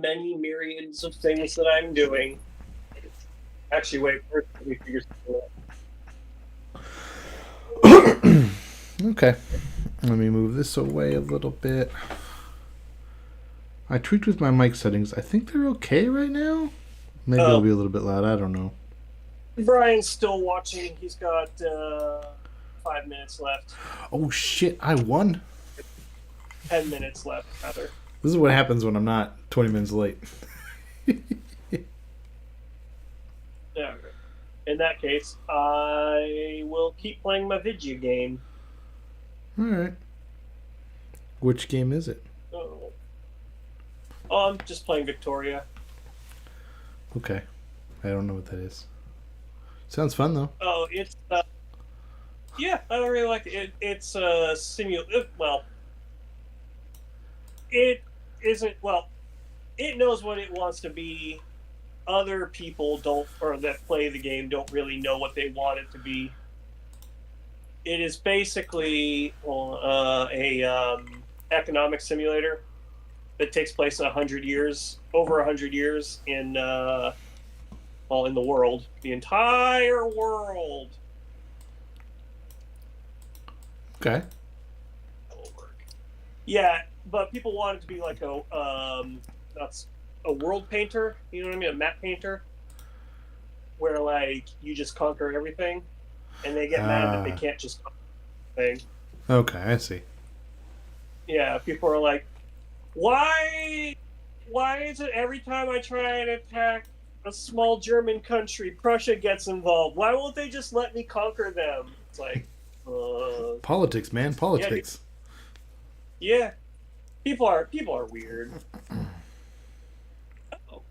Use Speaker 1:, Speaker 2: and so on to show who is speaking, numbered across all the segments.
Speaker 1: many myriads of things that I'm doing. Actually, wait, first let me figure something out.
Speaker 2: Okay. Let me move this away a little bit. I tweaked with my mic settings. I think they're okay right now. Maybe it'll
Speaker 1: Oh,
Speaker 2: be a little bit loud. I don't know.
Speaker 1: Brian's still watching. He's got 5 minutes left.
Speaker 2: Oh shit! I won.
Speaker 1: 10 minutes left, rather.
Speaker 2: This is what happens when I'm not 20 minutes late.
Speaker 1: Yeah. In that case, I will keep playing my video game.
Speaker 2: All right. Which game is it?
Speaker 1: Oh, I'm just playing Victoria.
Speaker 2: Okay. I don't know what that is. Sounds fun though.
Speaker 1: Oh, it's yeah, I don't really like it. It's a well, it isn't. Well, it knows what it wants to be. Other people don't, or that play the game don't really know what they want it to be. It is basically a economic simulator that takes place 100 years, over 100 years in in the world, the entire world.
Speaker 2: Okay.
Speaker 1: Yeah, but people want it to be like that's a world painter. You know what I mean? A map painter, where like you just conquer everything, and they get mad that they can't just conquer everything.
Speaker 2: Okay, I see.
Speaker 1: Yeah, people are like, why is it every time I try and attack a small German country, Prussia gets involved? Why won't they just let me conquer them? It's like,
Speaker 2: Politics, man, politics.
Speaker 1: Yeah, people are weird. Oh,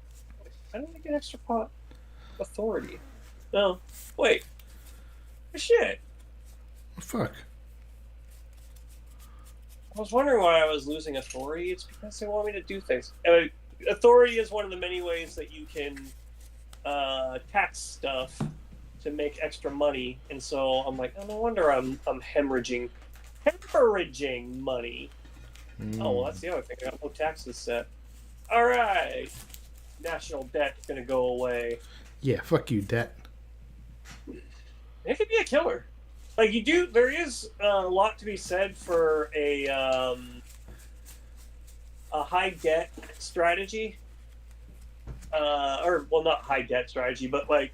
Speaker 1: I don't get extra pot authority. No, wait, shit.
Speaker 2: Fuck.
Speaker 1: I was wondering why I was losing authority. It's because they want me to do things. Authority is one of the many ways that you can tax stuff to make extra money, and so I'm like, oh, no wonder I'm hemorrhaging money. Oh, well, that's the other thing. I got no taxes set. All right, national debt is gonna go away.
Speaker 2: Yeah, fuck you, debt.
Speaker 1: It could be a killer. Like you do, there is a lot to be said for a high debt strategy, or well, not high debt strategy, but like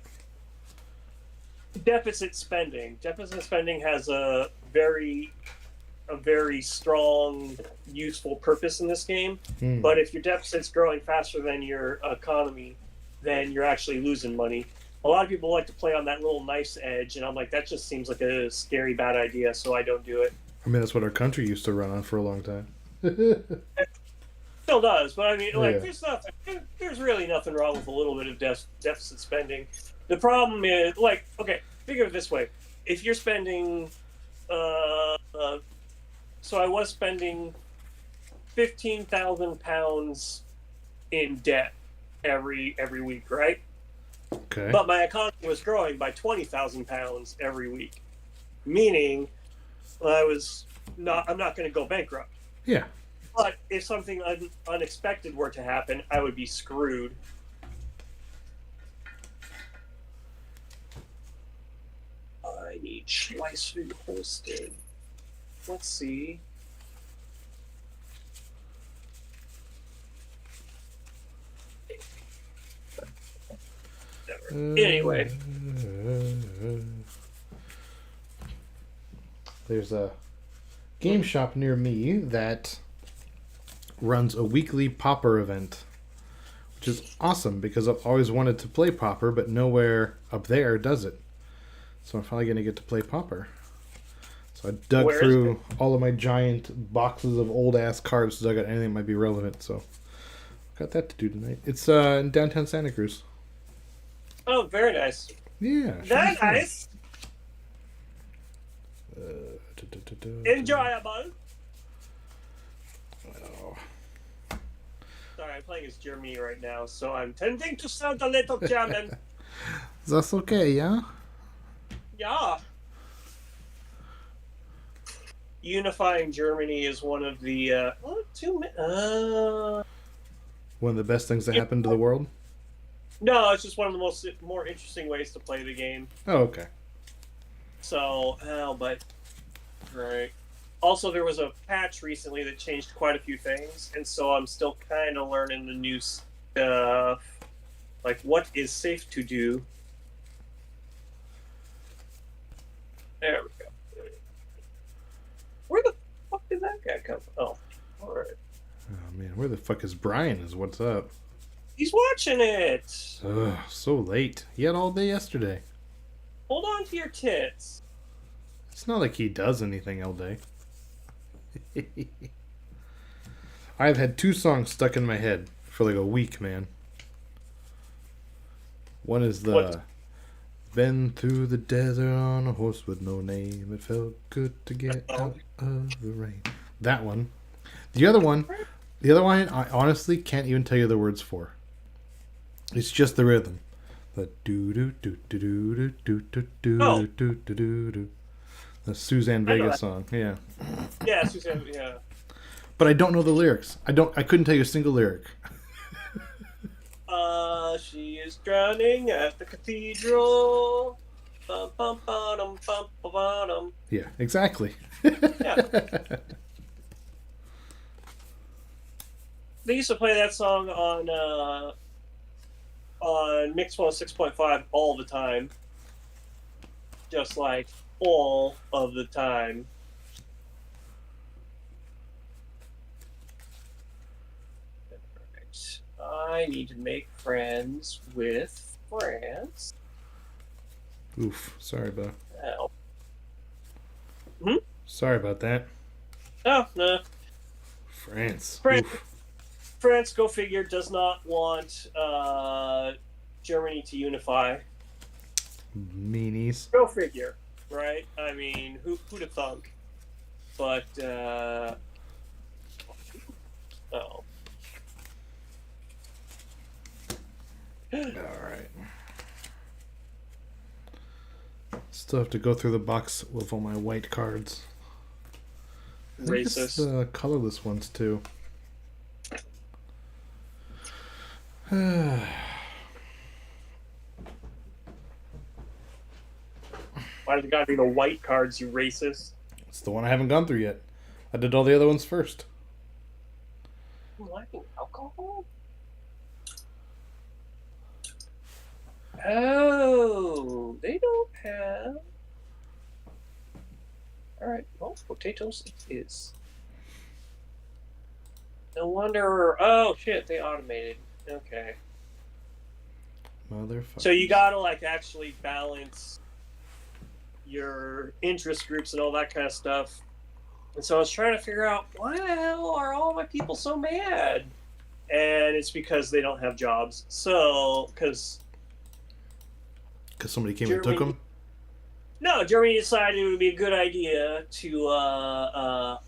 Speaker 1: deficit spending. Deficit spending has a very strong, useful purpose in this game. But if your deficit's growing faster than your economy, then you're actually losing money. A lot of people like to play on that little knife's edge, and I'm like, that just seems like a scary bad idea, so I don't do it.
Speaker 2: I mean, that's what our country used to run on for a long time.
Speaker 1: It still does, but I mean, like,
Speaker 2: Yeah.
Speaker 1: there's really nothing wrong with a little bit of deficit spending. The problem is, like, okay, think of it this way: if you're spending, so I was spending £15,000 in debt every week, right?
Speaker 2: Okay.
Speaker 1: But my economy was growing by £20,000 every week, meaning I'm not going to go bankrupt.
Speaker 2: Yeah.
Speaker 1: But if something unexpected were to happen, I would be screwed. I need Schleifer hosted. Let's see. Anyway.
Speaker 2: There's a game shop near me that runs a weekly Popper event, which is awesome because I've always wanted to play Popper, but nowhere up there does it. So I'm finally going to get to play Popper. So I dug through all of my giant boxes of old ass cards to dug out anything that might be relevant. So got that to do tonight. It's in downtown Santa Cruz.
Speaker 1: Oh, very nice.
Speaker 2: Yeah.
Speaker 1: Very nice. Enjoyable.
Speaker 2: Oh.
Speaker 1: Sorry, I'm playing as Germany right now, so I'm tending to sound a little German.
Speaker 2: That's okay, yeah?
Speaker 1: Yeah. Unifying Germany is one of the
Speaker 2: One of the best things that
Speaker 1: Yeah.
Speaker 2: happened to the world.
Speaker 1: No, it's just one of the more interesting ways to play the game.
Speaker 2: Oh, okay.
Speaker 1: So, but right. Also, there was a patch recently that changed quite a few things, and so I'm still kind of learning the new stuff, like what is safe to do. There we go. Where the fuck did that guy come from? Oh, all right.
Speaker 2: Oh man, where the fuck is Brian? Is what's up?
Speaker 1: He's watching it.
Speaker 2: Ugh, so late. He had all day yesterday.
Speaker 1: Hold on to your tits.
Speaker 2: It's not like he does anything all day. I've had 2 songs stuck in my head for like a week, man. One is the
Speaker 1: What?
Speaker 2: Been through the desert on a horse with no name. It felt good to get out of the rain. That one. The other one, I honestly can't even tell you the words for. It's just the rhythm. The do do do do do do do do do do do do. The Suzanne Vega song. Yeah.
Speaker 1: Yeah, Suzanne. Yeah.
Speaker 2: But I don't know the lyrics. I couldn't tell you a single lyric.
Speaker 1: She is drowning at the cathedral. Bum, bum, ba-dum, bum, ba-dum.
Speaker 2: Yeah, exactly.
Speaker 1: Yeah. They used to play that song on Mix 106.5 all the time. Just like all of the time. I need to make friends with France.
Speaker 2: Oof. Sorry about.
Speaker 1: Hmm?
Speaker 2: Sorry about that.
Speaker 1: Oh, no.
Speaker 2: France.
Speaker 1: France, go figure, does not want Germany to unify.
Speaker 2: Meanies.
Speaker 1: Go figure, right? I mean, who'd have thunk? But, oh.
Speaker 2: Alright. Still have to go through the box with all my white cards. I think it's
Speaker 1: Racist.
Speaker 2: the colorless ones too.
Speaker 1: Why does it gotta be the white cards, you racist?
Speaker 2: It's the one I haven't gone through yet. I did all the other ones first.
Speaker 1: You liking alcohol? Oh, they don't have. Alright, well, potatoes it is. No wonder. Oh, shit, they automated. Okay.
Speaker 2: Motherfucker.
Speaker 1: So you gotta, like, actually balance your interest groups and all that kind of stuff. And so I was trying to figure out, why the hell are all my people so mad? And it's because they don't have jobs. So, because
Speaker 2: somebody came and took them?
Speaker 1: No, Germany decided it would be a good idea to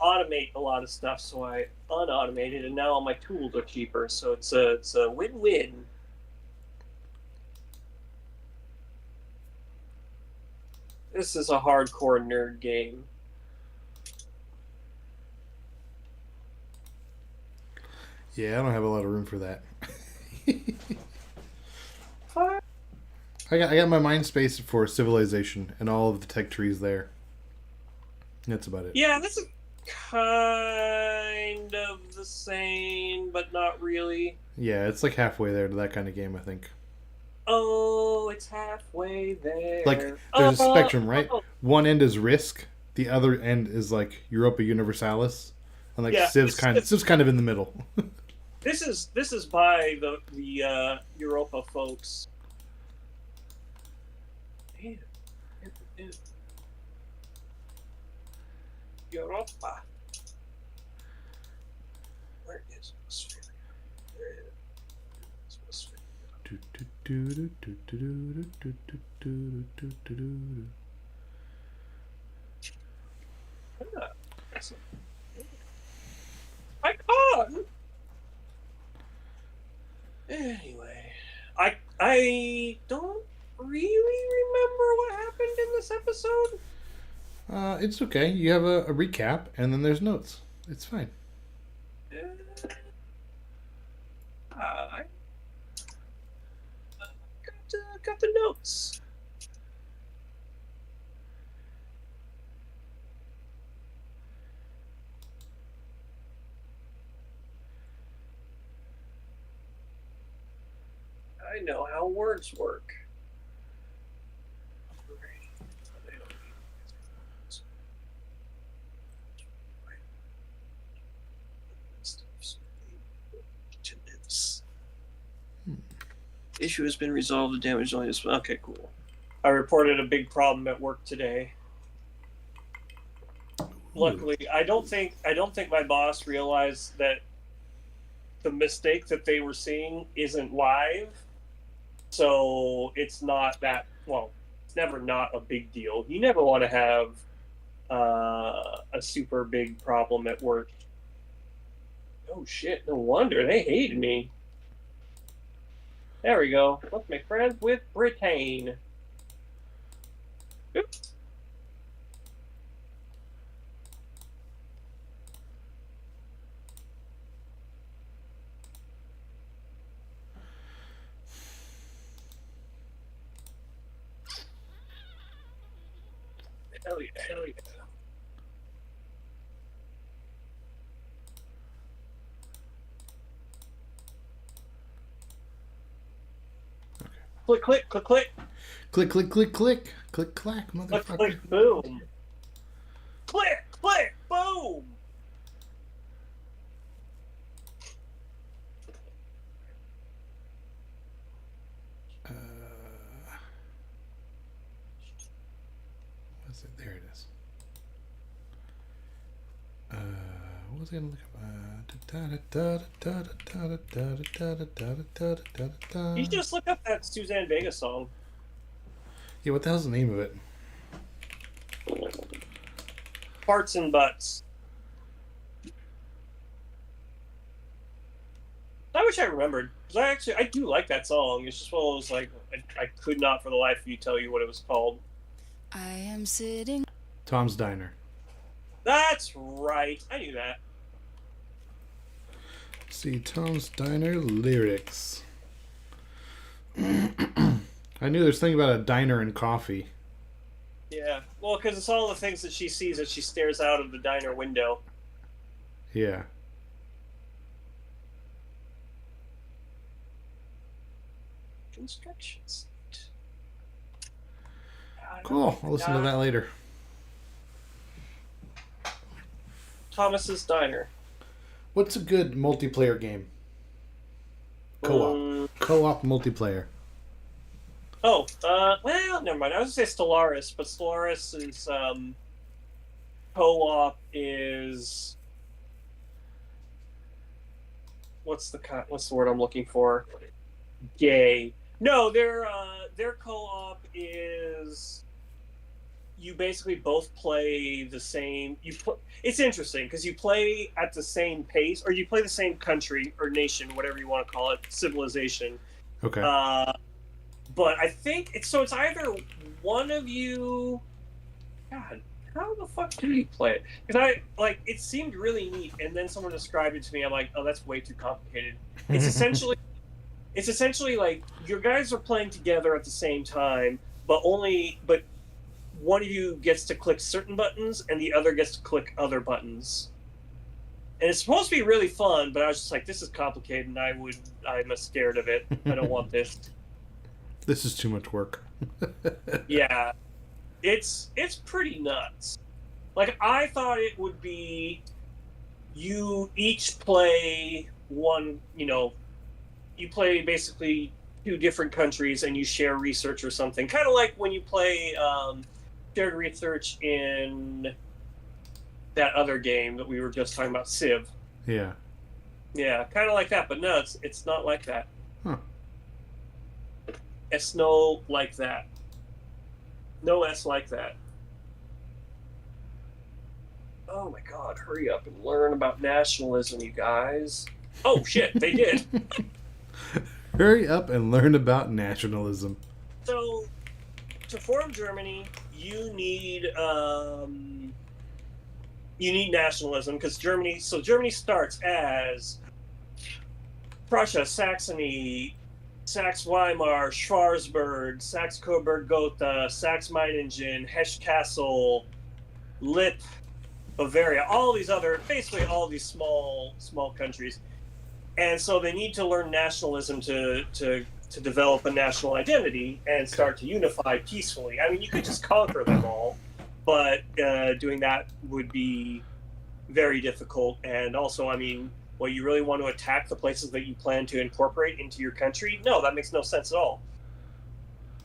Speaker 1: automate a lot of stuff, so I unautomated, and now all my tools are cheaper. So it's a win-win. This is a hardcore nerd game.
Speaker 2: Yeah, I don't have a lot of room for that.
Speaker 1: Fine.
Speaker 2: I got my mind space for civilization and all of the tech trees there. That's about it.
Speaker 1: Yeah, this is kind of the same, but not really.
Speaker 2: Yeah, it's like halfway there to that kind of game, I think.
Speaker 1: Oh, it's halfway there.
Speaker 2: Like, there's a spectrum, right? One end is Risk, the other end is like Europa Universalis, and like
Speaker 1: Yeah,
Speaker 2: Civ's kind of in the middle.
Speaker 1: This is by the Europa folks. Man, Europa. Where is Australia? There it is. Australia. Ah, excellent. I can't. Anyway, I don't really remember what happened in this episode.
Speaker 2: It's okay. You have a recap, and then there's notes. It's fine.
Speaker 1: I know how words work. Issue has been resolved. The damage only is okay. Cool. I reported a big problem at work today. Luckily, I don't think my boss realized that the mistake that they were seeing isn't live, so it's not that well. It's never not a big deal. You never want to have a super big problem at work. Oh shit! No wonder they hated me. There we go. Let's make friends with Britain. Oops. Hell yeah, hell yeah. Click, click, click, click.
Speaker 2: Click, click, click, click. Click, clack, motherfucker.
Speaker 1: Click, click, boom. Click, click, boom.
Speaker 2: What's it? There it is. What was I gonna look up?
Speaker 1: You just look up that Suzanne Vega song.
Speaker 2: Yeah, what the hell's the name of it?
Speaker 1: Farts and Butts. I wish I remembered, because I do like that song. It's just one of those, like, I could not for the life of you tell you what it was called.
Speaker 3: I am sitting.
Speaker 2: Tom's Diner.
Speaker 1: That's right. I knew that.
Speaker 2: See, Tom's Diner lyrics. I knew there's something about a diner and coffee.
Speaker 1: Yeah. Well, because it's all the things that she sees as she stares out of the diner window.
Speaker 2: Yeah.
Speaker 1: Construction site.
Speaker 2: Cool. I'll listen to that later.
Speaker 1: Thomas's Diner.
Speaker 2: What's a good multiplayer game? Co-op. Co-op multiplayer.
Speaker 1: Oh, well, never mind. I was going to say Stellaris, but Stellaris is, co-op is... What's the word I'm looking for? Gay. No, their co-op is... You basically both play the same... It's interesting, because you play at the same pace, or you play the same country, or nation, whatever you want to call it, civilization.
Speaker 2: Okay.
Speaker 1: But I think it's either one of you. God, how the fuck do you play it? Because it seemed really neat, and then someone described it to me. I'm like, oh, that's way too complicated. It's essentially like your guys are playing together at the same time, but one of you gets to click certain buttons, and the other gets to click other buttons. And it's supposed to be really fun, but I was just like, this is complicated, and I'm scared of it. I don't want this.
Speaker 2: This is too much work.
Speaker 1: Yeah. It's pretty nuts. Like, I thought it would be you each play one, you play basically two different countries and you share research or something. Kind of like when you play shared research in that other game that we were just talking about, Civ.
Speaker 2: Yeah.
Speaker 1: Yeah, kind of like that, but no, it's not like that.
Speaker 2: Huh.
Speaker 1: It's no like that. No S like that. Oh my god, hurry up and learn about nationalism, you guys. Oh shit, they did.
Speaker 2: Hurry up and learn about nationalism.
Speaker 1: So, to form Germany, you need nationalism, because Germany starts as Prussia, Saxony, Saxe-Weimar, Schwarzburg, Saxe-Coburg-Gotha, Saxe-Meiningen, Hesse-Kassel, Lippe, Bavaria, basically all these small countries. And so they need to learn nationalism to to develop a national identity and start to unify peacefully. I mean, you could just conquer them all, but doing that would be very difficult. And also, I mean, well, you really want to attack the places that you plan to incorporate into your country? No, that makes no sense at all.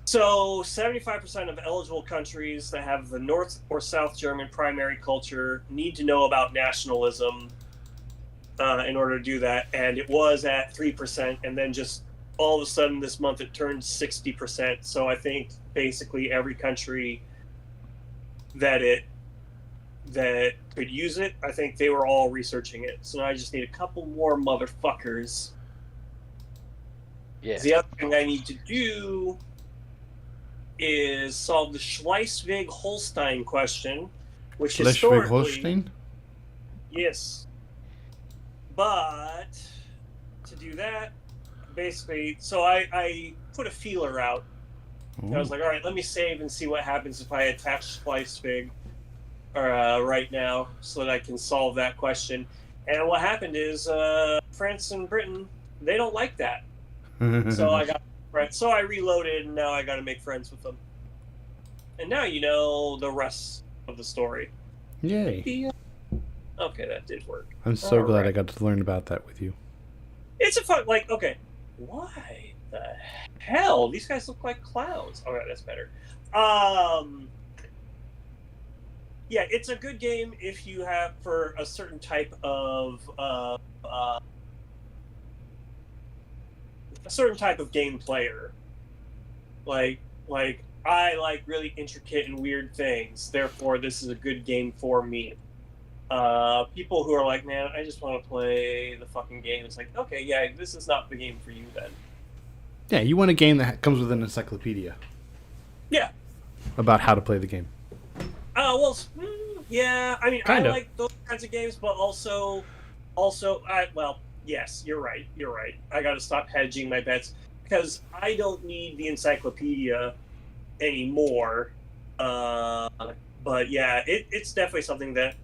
Speaker 1: So 75% of eligible countries that have the North or South German primary culture need to know about nationalism in order to do that. And it was at 3%, and then just all of a sudden this month it turned 60%. So I think basically every country that could use it, I think they were all researching it. So now I just need a couple more motherfuckers.
Speaker 4: Yeah.
Speaker 1: The other thing I need to do is solve the Schleswig-Holstein question, which historically...
Speaker 2: Schleswig-Holstein?
Speaker 1: Yes. But to do that, basically, so I put a feeler out. I was like, all right, let me save and see what happens if I attach Schleswig right now so that I can solve that question. And what happened is France and Britain, they don't like that. So I reloaded, and now I got to make friends with them. And now you know the rest of the story.
Speaker 2: Yay.
Speaker 1: Okay, that did work.
Speaker 2: I'm so
Speaker 1: All
Speaker 2: glad
Speaker 1: right.
Speaker 2: I got to learn about that with you.
Speaker 1: It's a fun, like, okay, why the hell? These guys look like clowns. All right, that's better. Yeah, it's a good game if you have, for a certain type of game player. Like I like really intricate and weird things. Therefore, this is a good game for me. People who are like, man, I just want to play the fucking game. It's like, okay, yeah, this is not the game for you then.
Speaker 2: Yeah, you want a game that comes with an encyclopedia.
Speaker 1: Yeah.
Speaker 2: About how to play the game.
Speaker 1: Well, yeah. I mean,
Speaker 2: Kind
Speaker 1: I
Speaker 2: of.
Speaker 1: like those kinds of games, but also, well, yes, you're right. You're right. I got to stop hedging my bets because I don't need the encyclopedia anymore. But yeah, it's definitely something that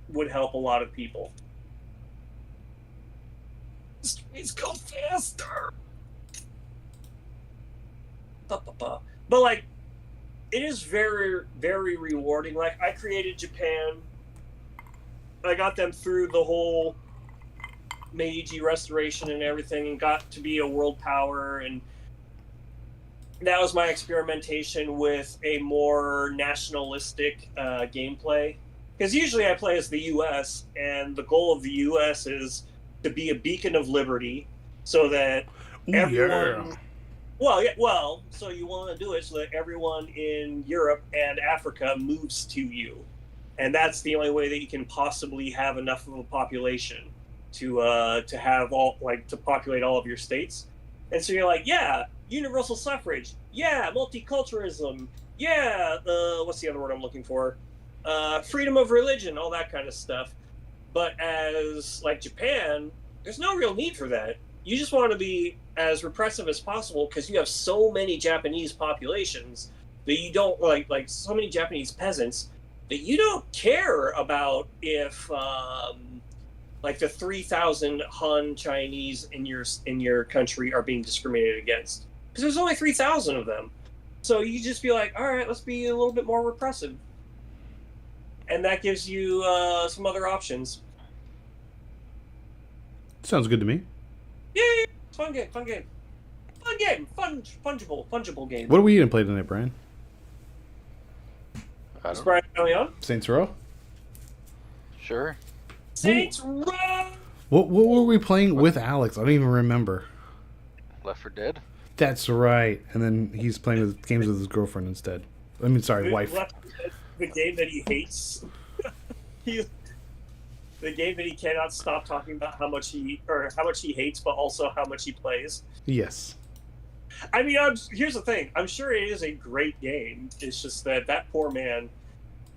Speaker 1: would help a lot of people. Streets go faster. But like, it is very, very rewarding. Like, I created Japan. I got them through the whole Meiji Restoration and everything, and got to be a world power. And that was my experimentation with a more nationalistic gameplay. Because usually I play as the U.S., and the goal of the U.S. is to be a beacon of liberty, so that everyone...
Speaker 2: Yeah.
Speaker 1: Well, so you want to do it so that everyone in Europe and Africa moves to you. And that's the only way that you can possibly have enough of a population to have all, like, to populate all of your states. And so you're like, yeah, universal suffrage, yeah, multiculturalism, yeah, what's the other word I'm looking for? Freedom of religion, all that kind of stuff. But as, like, Japan, there's no real need for that. You just want to be as repressive as possible because you have so many Japanese populations that you don't, like so many Japanese peasants that you don't care about if like the 3,000 Han Chinese in your country are being discriminated against, because there's only 3,000 of them. So you just be like, all right, let's be a little bit more repressive, and that gives you some other options.
Speaker 2: Sounds good to me.
Speaker 1: Yeah, fun game, fungible game.
Speaker 2: What are we going to play tonight, Brian?
Speaker 4: I
Speaker 1: Is
Speaker 4: don't,
Speaker 1: Brian coming on?
Speaker 2: Saints Row?
Speaker 4: sure.
Speaker 1: Saints Row.
Speaker 2: What were we playing with Alex? I don't even remember.
Speaker 4: Left 4 Dead.
Speaker 2: That's right. And then he's playing with games with his girlfriend instead. I mean, sorry, wife.
Speaker 1: The game that he hates. The game that he cannot stop talking about how much he hates, but also how much he plays.
Speaker 2: Yes.
Speaker 1: I mean, here's the thing. I'm sure it is a great game. It's just that poor man.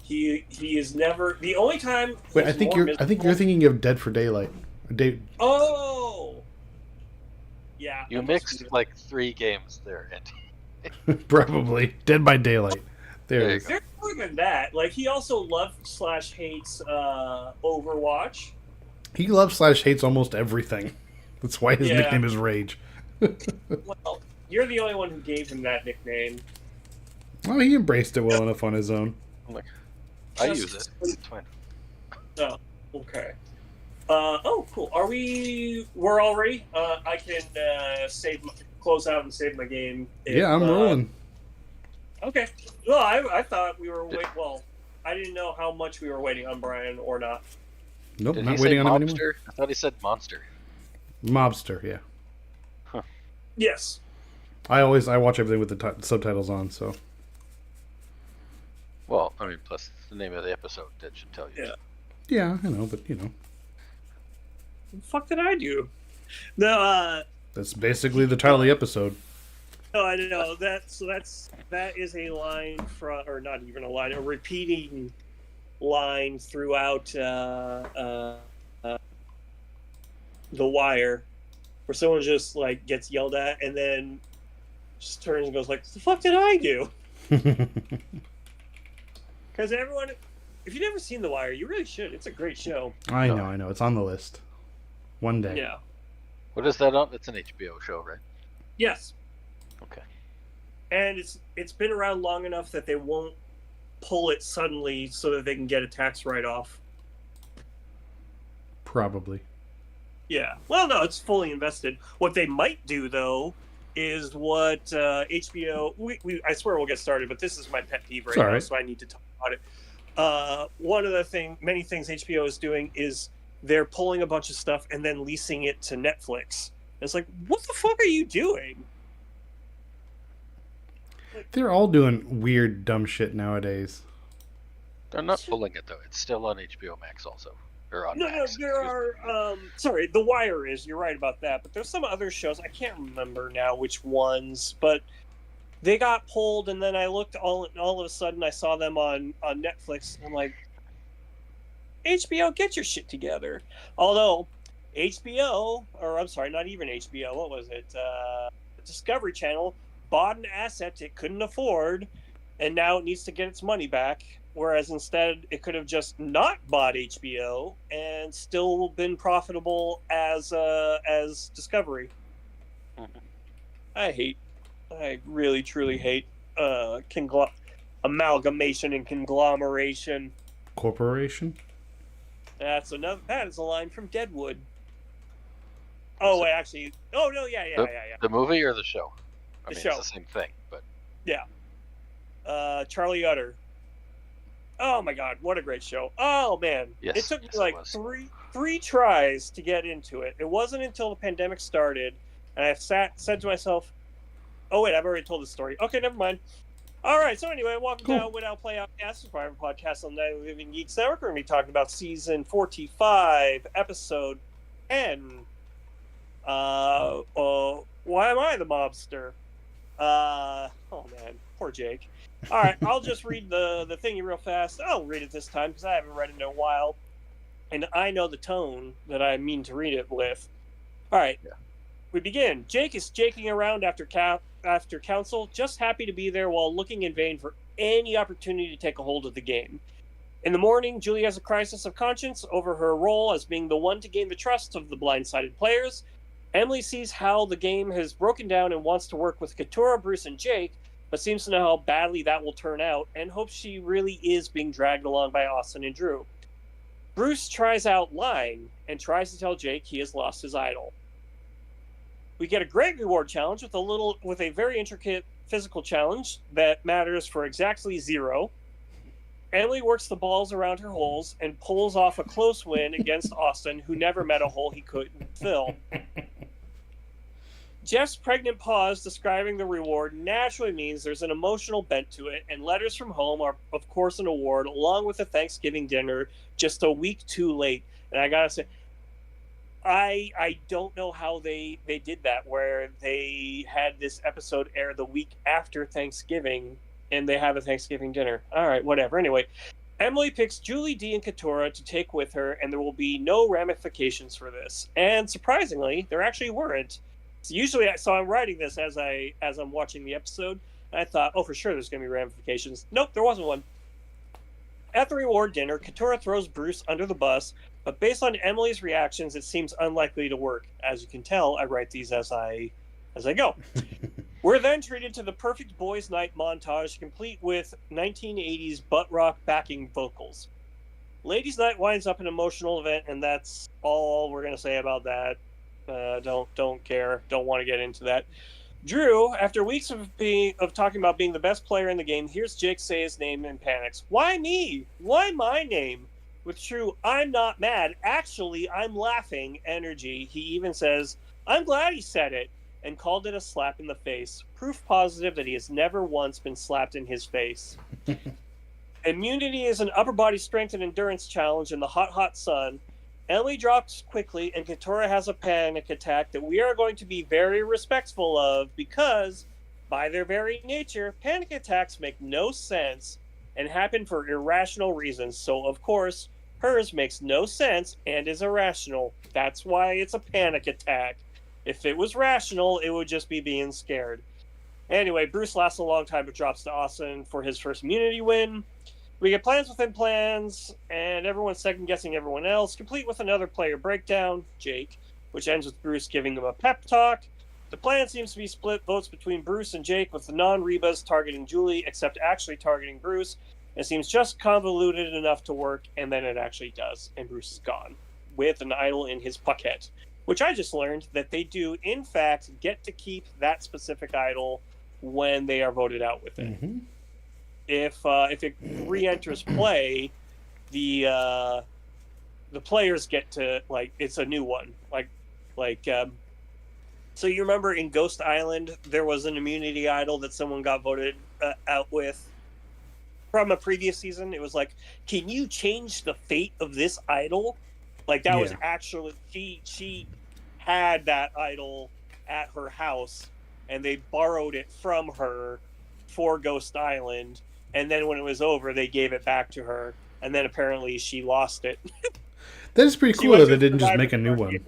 Speaker 1: He is never the only time.
Speaker 2: Wait, I think you're thinking of Dead for Daylight.
Speaker 1: Oh. Yeah.
Speaker 4: You mixed like 3 games there, Andy.
Speaker 2: Probably Dead by Daylight. There you go.
Speaker 1: There's more than that. Like, he also loves/hates Overwatch.
Speaker 2: He loves/hates almost everything. That's why his nickname is Rage.
Speaker 1: Well, you're the only one who gave him that nickname.
Speaker 2: Well, he embraced it well enough on his own.
Speaker 4: I use it. It's fine.
Speaker 1: Oh, okay. Oh, cool. We're all ready? I can close out and save my game.
Speaker 2: Yeah, I'm rolling.
Speaker 1: Okay. Well, I thought we were waiting. Well, I didn't know how much we were waiting on Brian or not.
Speaker 2: Nope,
Speaker 4: Did
Speaker 2: not
Speaker 4: he
Speaker 2: waiting
Speaker 4: say
Speaker 2: on him anymore.
Speaker 4: mobster? I thought he said monster.
Speaker 2: Mobster, yeah.
Speaker 1: Yes.
Speaker 2: I watch everything with the subtitles on, so.
Speaker 4: Well, I mean, plus the name of the episode that should tell you.
Speaker 1: Yeah.
Speaker 2: Yeah, I know, but
Speaker 1: What the fuck did I do? No,
Speaker 2: that's basically the title of the episode.
Speaker 1: no, I know that. So that is a line from, or not even a line, a repeating line throughout The Wire, where someone just like gets yelled at and then just turns and goes like, "What the fuck did I do?" Because everyone, if you've never seen The Wire, you really should. It's a great show.
Speaker 2: I know. It's on the list. One day.
Speaker 1: Yeah.
Speaker 4: What is that on? It's an HBO show, right?
Speaker 1: Yes.
Speaker 4: Okay.
Speaker 1: And it's been around long enough that they won't pull it suddenly so that they can get a tax write-off.
Speaker 2: Probably.
Speaker 1: Yeah. Well, no, it's fully invested. What they might do, though, is what HBO... I swear we'll get started, but this is my pet peeve right now, so I need to talk about it. One of the many things HBO is doing is they're pulling a bunch of stuff and then leasing it to Netflix. It's like, what the fuck are you doing?
Speaker 2: They're all doing weird, dumb shit nowadays.
Speaker 4: They're not pulling it, though. It's still on HBO Max also. Or on
Speaker 1: No,
Speaker 4: Max.
Speaker 1: there are. Sorry, The Wire is. You're right about that. But there's some other shows. I can't remember now which ones. But they got pulled, and then I looked all of a sudden. I saw them on Netflix, and I'm like, HBO, get your shit together. Although HBO, or I'm sorry, not even HBO. What was it? Discovery Channel bought an asset it couldn't afford, and now it needs to get its money back. Whereas instead, it could have just not bought HBO and still been profitable as Discovery.
Speaker 4: Mm-hmm.
Speaker 1: I really truly hate amalgamation and conglomeration.
Speaker 2: Corporation?
Speaker 1: That is a line from Deadwood. Oh wait, actually, oh no, yeah.
Speaker 4: The movie or the show?
Speaker 1: The show.
Speaker 4: It's the same thing, but
Speaker 1: yeah. Charlie Utter. Oh my god, what a great show! Oh man,
Speaker 4: yes,
Speaker 1: it took me
Speaker 4: yes,
Speaker 1: like three tries to get into it. It wasn't until the pandemic started, and I said to myself, "Oh wait, I've already told this story. Okay, never mind." All right, so anyway, welcome to Outwit, Outplay, Outcast, a private podcast on the Night of the Living Geeks Network. We're going to be talking about season 45, episode 10. Why am I the mobster? Oh man, poor Jake. All right, I'll just read the thingy real fast. I'll read it this time because I haven't read it in a while, and I know the tone that I mean to read it with. All right, we begin. Jake is jaking around after council, just happy to be there while looking in vain for any opportunity to take a hold of the game. In the morning, Julie has a crisis of conscience over her role as being the one to gain the trust of the blindsided players. Emily sees how the game has broken down and wants to work with Katura, Bruce, and Jake, but seems to know how badly that will turn out and hopes she really is being dragged along by Austin and Drew. Bruce tries out lying and tries to tell Jake he has lost his idol. We get a great reward challenge with a very intricate physical challenge that matters for exactly 0. Emily works the balls around her holes and pulls off a close win against Austin, who never met a hole he couldn't fill. Jeff's pregnant pause describing the reward naturally means there's an emotional bent to it, and letters from home are, of course, an award, along with a Thanksgiving dinner just a week too late. And I gotta say, I don't know how they did that, where they had this episode air the week after Thanksgiving, and they have a Thanksgiving dinner. All right, whatever. Anyway, Emily picks Julie, Dee, and Katura to take with her, and there will be no ramifications for this. And surprisingly, there actually weren't. So I'm writing this as I'm watching the episode, and I thought, oh, for sure there's going to be ramifications. Nope, there wasn't one. At the reward dinner, Katura throws Bruce under the bus, but based on Emily's reactions, it seems unlikely to work. As you can tell, I write these as I as I go. We're then treated to the perfect boys' night montage, complete with 1980s butt rock backing vocals. Ladies' night winds up an emotional event, and that's all we're gonna say about that. Don't care. Don't want to get into that. Drew, after weeks of talking about being the best player in the game, hears Jake say his name and panics. Why me? Why my name? With true, I'm not mad. Actually, I'm laughing energy. He even says, I'm glad he said it, and called it a slap in the face. Proof positive that he has never once been slapped in his face. Immunity is an upper body strength and endurance challenge in the hot, hot sun. Emily drops quickly, and Katora has a panic attack that we are going to be very respectful of because, by their very nature, panic attacks make no sense and happen for irrational reasons. So, of course, hers makes no sense and is irrational. That's why it's a panic attack. If it was rational, it would just be being scared. Anyway, Bruce lasts a long time but drops to Austin for his first immunity win. We get plans within plans, and everyone's second-guessing everyone else, complete with another player breakdown, Jake, which ends with Bruce giving them a pep talk. The plan seems to be split votes between Bruce and Jake, with the non-Rebas targeting Julie, except actually targeting Bruce. It seems just convoluted enough to work, and then it actually does, and Bruce is gone, with an idol in his pocket, which I just learned that they do, in fact, get to keep that specific idol when they are voted out with it.
Speaker 2: Mm-hmm.
Speaker 1: If it re-enters play, the players get to, like, it's a new one. So you remember in Ghost Island there was an immunity idol that someone got voted out with from a previous season. It was like, can you change the fate of this idol? Like that was actually she had that idol at her house, and they borrowed it from her for Ghost Island. And then when it was over, they gave it back to her. And then apparently she lost it.
Speaker 2: That is pretty cool that they didn't just make a new one.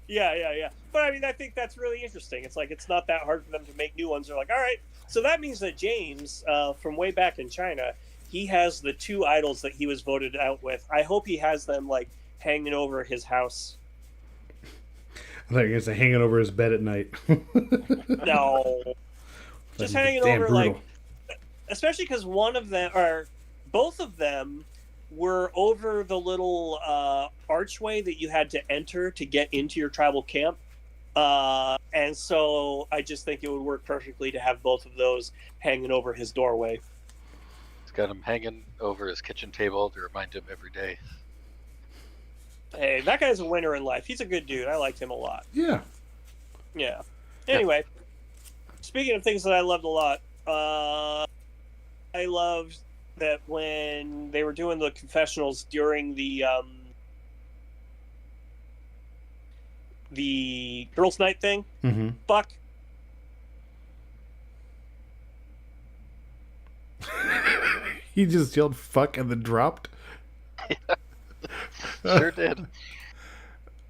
Speaker 1: Yeah. But I mean, I think that's really interesting. It's like, it's not that hard for them to make new ones. They're like, all right. So that means that James, from way back in China, he has the two idols that he was voted out with. I hope he has them, like, hanging over his house.
Speaker 2: I thought you were going to say hanging over his bed at night.
Speaker 1: No. Just hanging over,
Speaker 2: brutal.
Speaker 1: like... Especially because one of them, or both of them, were over the little archway that you had to enter to get into your tribal camp. And so I just think it would work perfectly to have both of those hanging over his doorway.
Speaker 4: He's got him hanging over his kitchen table to remind him every day.
Speaker 1: Hey, that guy's a winner in life. He's a good dude. I liked him a lot.
Speaker 2: Yeah.
Speaker 1: Anyway, speaking of things that I loved a lot, I loved that when they were doing the confessionals during the girls' night thing.
Speaker 2: Mm-hmm.
Speaker 1: Fuck.
Speaker 2: He just yelled "fuck" and then dropped.
Speaker 4: Sure did.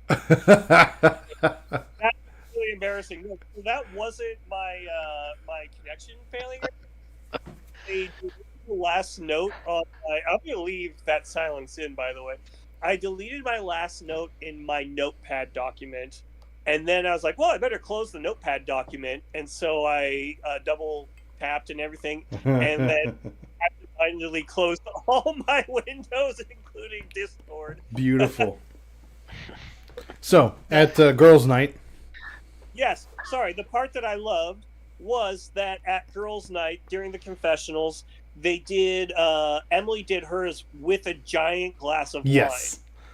Speaker 1: That's really embarrassing. No, that wasn't my my connection failing. The last note on I'm going to leave that silence in, by the way. I deleted my last note in my notepad document, and then I was like, well, I better close the notepad document, and so I double tapped and everything, and then finally closed all my windows, including Discord.
Speaker 2: Beautiful. So, at girls' night.
Speaker 1: Yes, sorry, the part that I loved was that at girls' night during the confessionals, they did Emily did hers with a giant glass of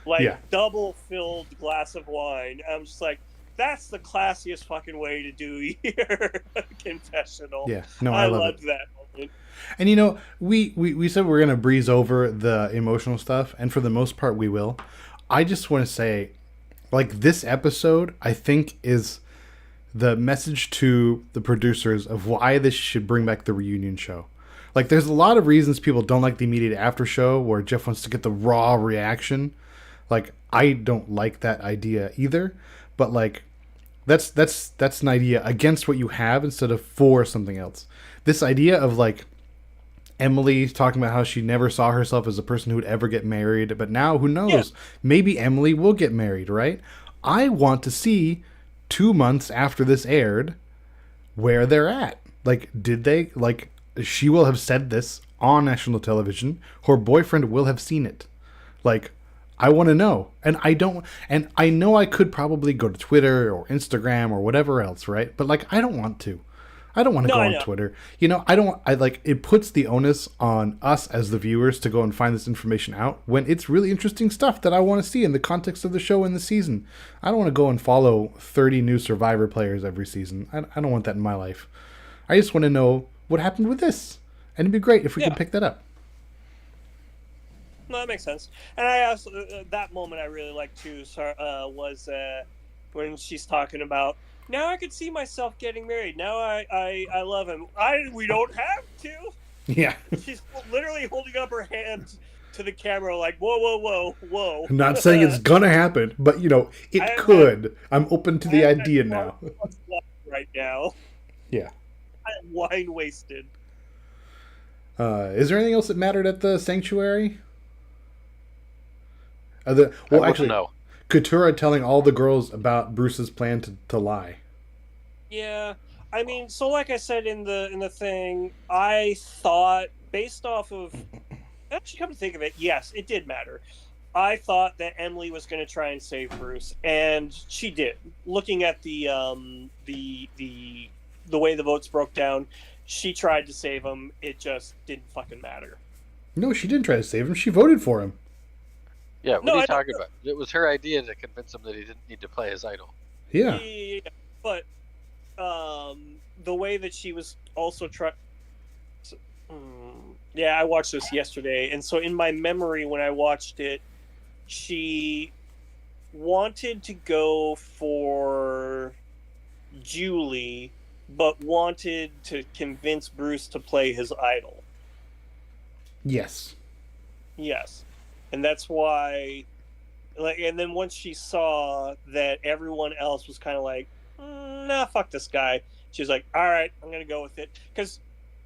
Speaker 1: wine, double filled glass of wine. I'm just like, that's the classiest fucking way to do your confessional.
Speaker 2: Yeah, no, I
Speaker 1: loved
Speaker 2: it.
Speaker 1: that moment.
Speaker 2: And you know, we said we're gonna breeze over the emotional stuff, and for the most part, we will. I just want to say, like, this episode, I think, is the message to the producers of why this should bring back the reunion show. Like, there's a lot of reasons people don't like the immediate after show where Jeff wants to get the raw reaction. Like, I don't like that idea either, but like, that's an idea against what you have instead of for something else. This idea of, like, Emily talking about how she never saw herself as a person who would ever get married, but now, who knows? Yeah. Maybe Emily will get married, right? I want to see 2 months after this aired where they're at. Like, did they, like, she will have said this on national television. Her boyfriend will have seen it. Like, I want to know. And I know I could probably go to Twitter or Instagram or whatever else, right? But, like, I don't want to. I don't want to go on Twitter. You know, it puts the onus on us as the viewers to go and find this information out when it's really interesting stuff that I want to see in the context of the show and the season. I don't want to go and follow 30 new Survivor players every season. I don't want that in my life. I just want to know what happened with this. And it'd be great if we could pick that up.
Speaker 1: No, that makes sense. And I also, that moment I really liked too, was when she's talking about, now I could see myself getting married. Now I love him. We don't have to.
Speaker 2: Yeah.
Speaker 1: She's literally holding up her hand to the camera like, whoa, whoa, whoa, whoa.
Speaker 2: I'm not saying it's going to happen, but, you know, it could. I'm open to the idea now.
Speaker 1: Right now.
Speaker 2: Yeah.
Speaker 1: I'm wine wasted.
Speaker 2: Is there anything else that mattered at the Sanctuary? Actually,
Speaker 4: no.
Speaker 2: Katurah telling all the girls about Bruce's plan to lie.
Speaker 1: Yeah, I mean, so like I said in the thing, I thought based off of actually come to think of it, yes, it did matter. I thought that Emily was going to try and save Bruce, and she did. Looking at the way the votes broke down, she tried to save him. It just didn't fucking matter.
Speaker 2: No, she didn't try to save him. She voted for him.
Speaker 4: Yeah, what are you talking about? It was her idea to convince him that he didn't need to play his idol.
Speaker 2: Yeah.
Speaker 1: But the way that she was also trying... Yeah, I watched this yesterday, and so in my memory when I watched it, she wanted to go for Julie, but wanted to convince Bruce to play his idol.
Speaker 2: Yes.
Speaker 1: Yes. And that's why, like, and then once she saw that everyone else was kind of like, nah, fuck this guy, she was like, all right, I'm going to go with it. Because,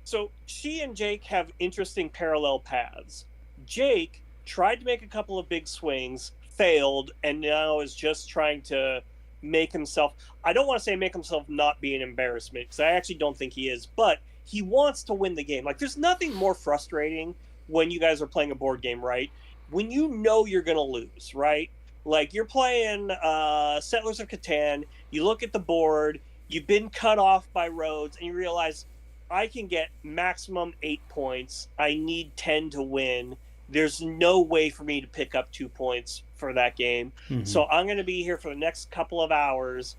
Speaker 1: so she and Jake have interesting parallel paths. Jake tried to make a couple of big swings, failed, and now is just trying to make himself, I don't want to say make himself not be an embarrassment, because I actually don't think he is, but he wants to win the game. Like, there's nothing more frustrating when you guys are playing a board game, right? When you know you're going to lose, right? Like, you're playing Settlers of Catan, you look at the board, you've been cut off by roads, and you realize, I can get maximum 8 points. I need 10 to win. There's no way for me to pick up 2 points for that game. Mm-hmm. So I'm going to be here for the next couple of hours,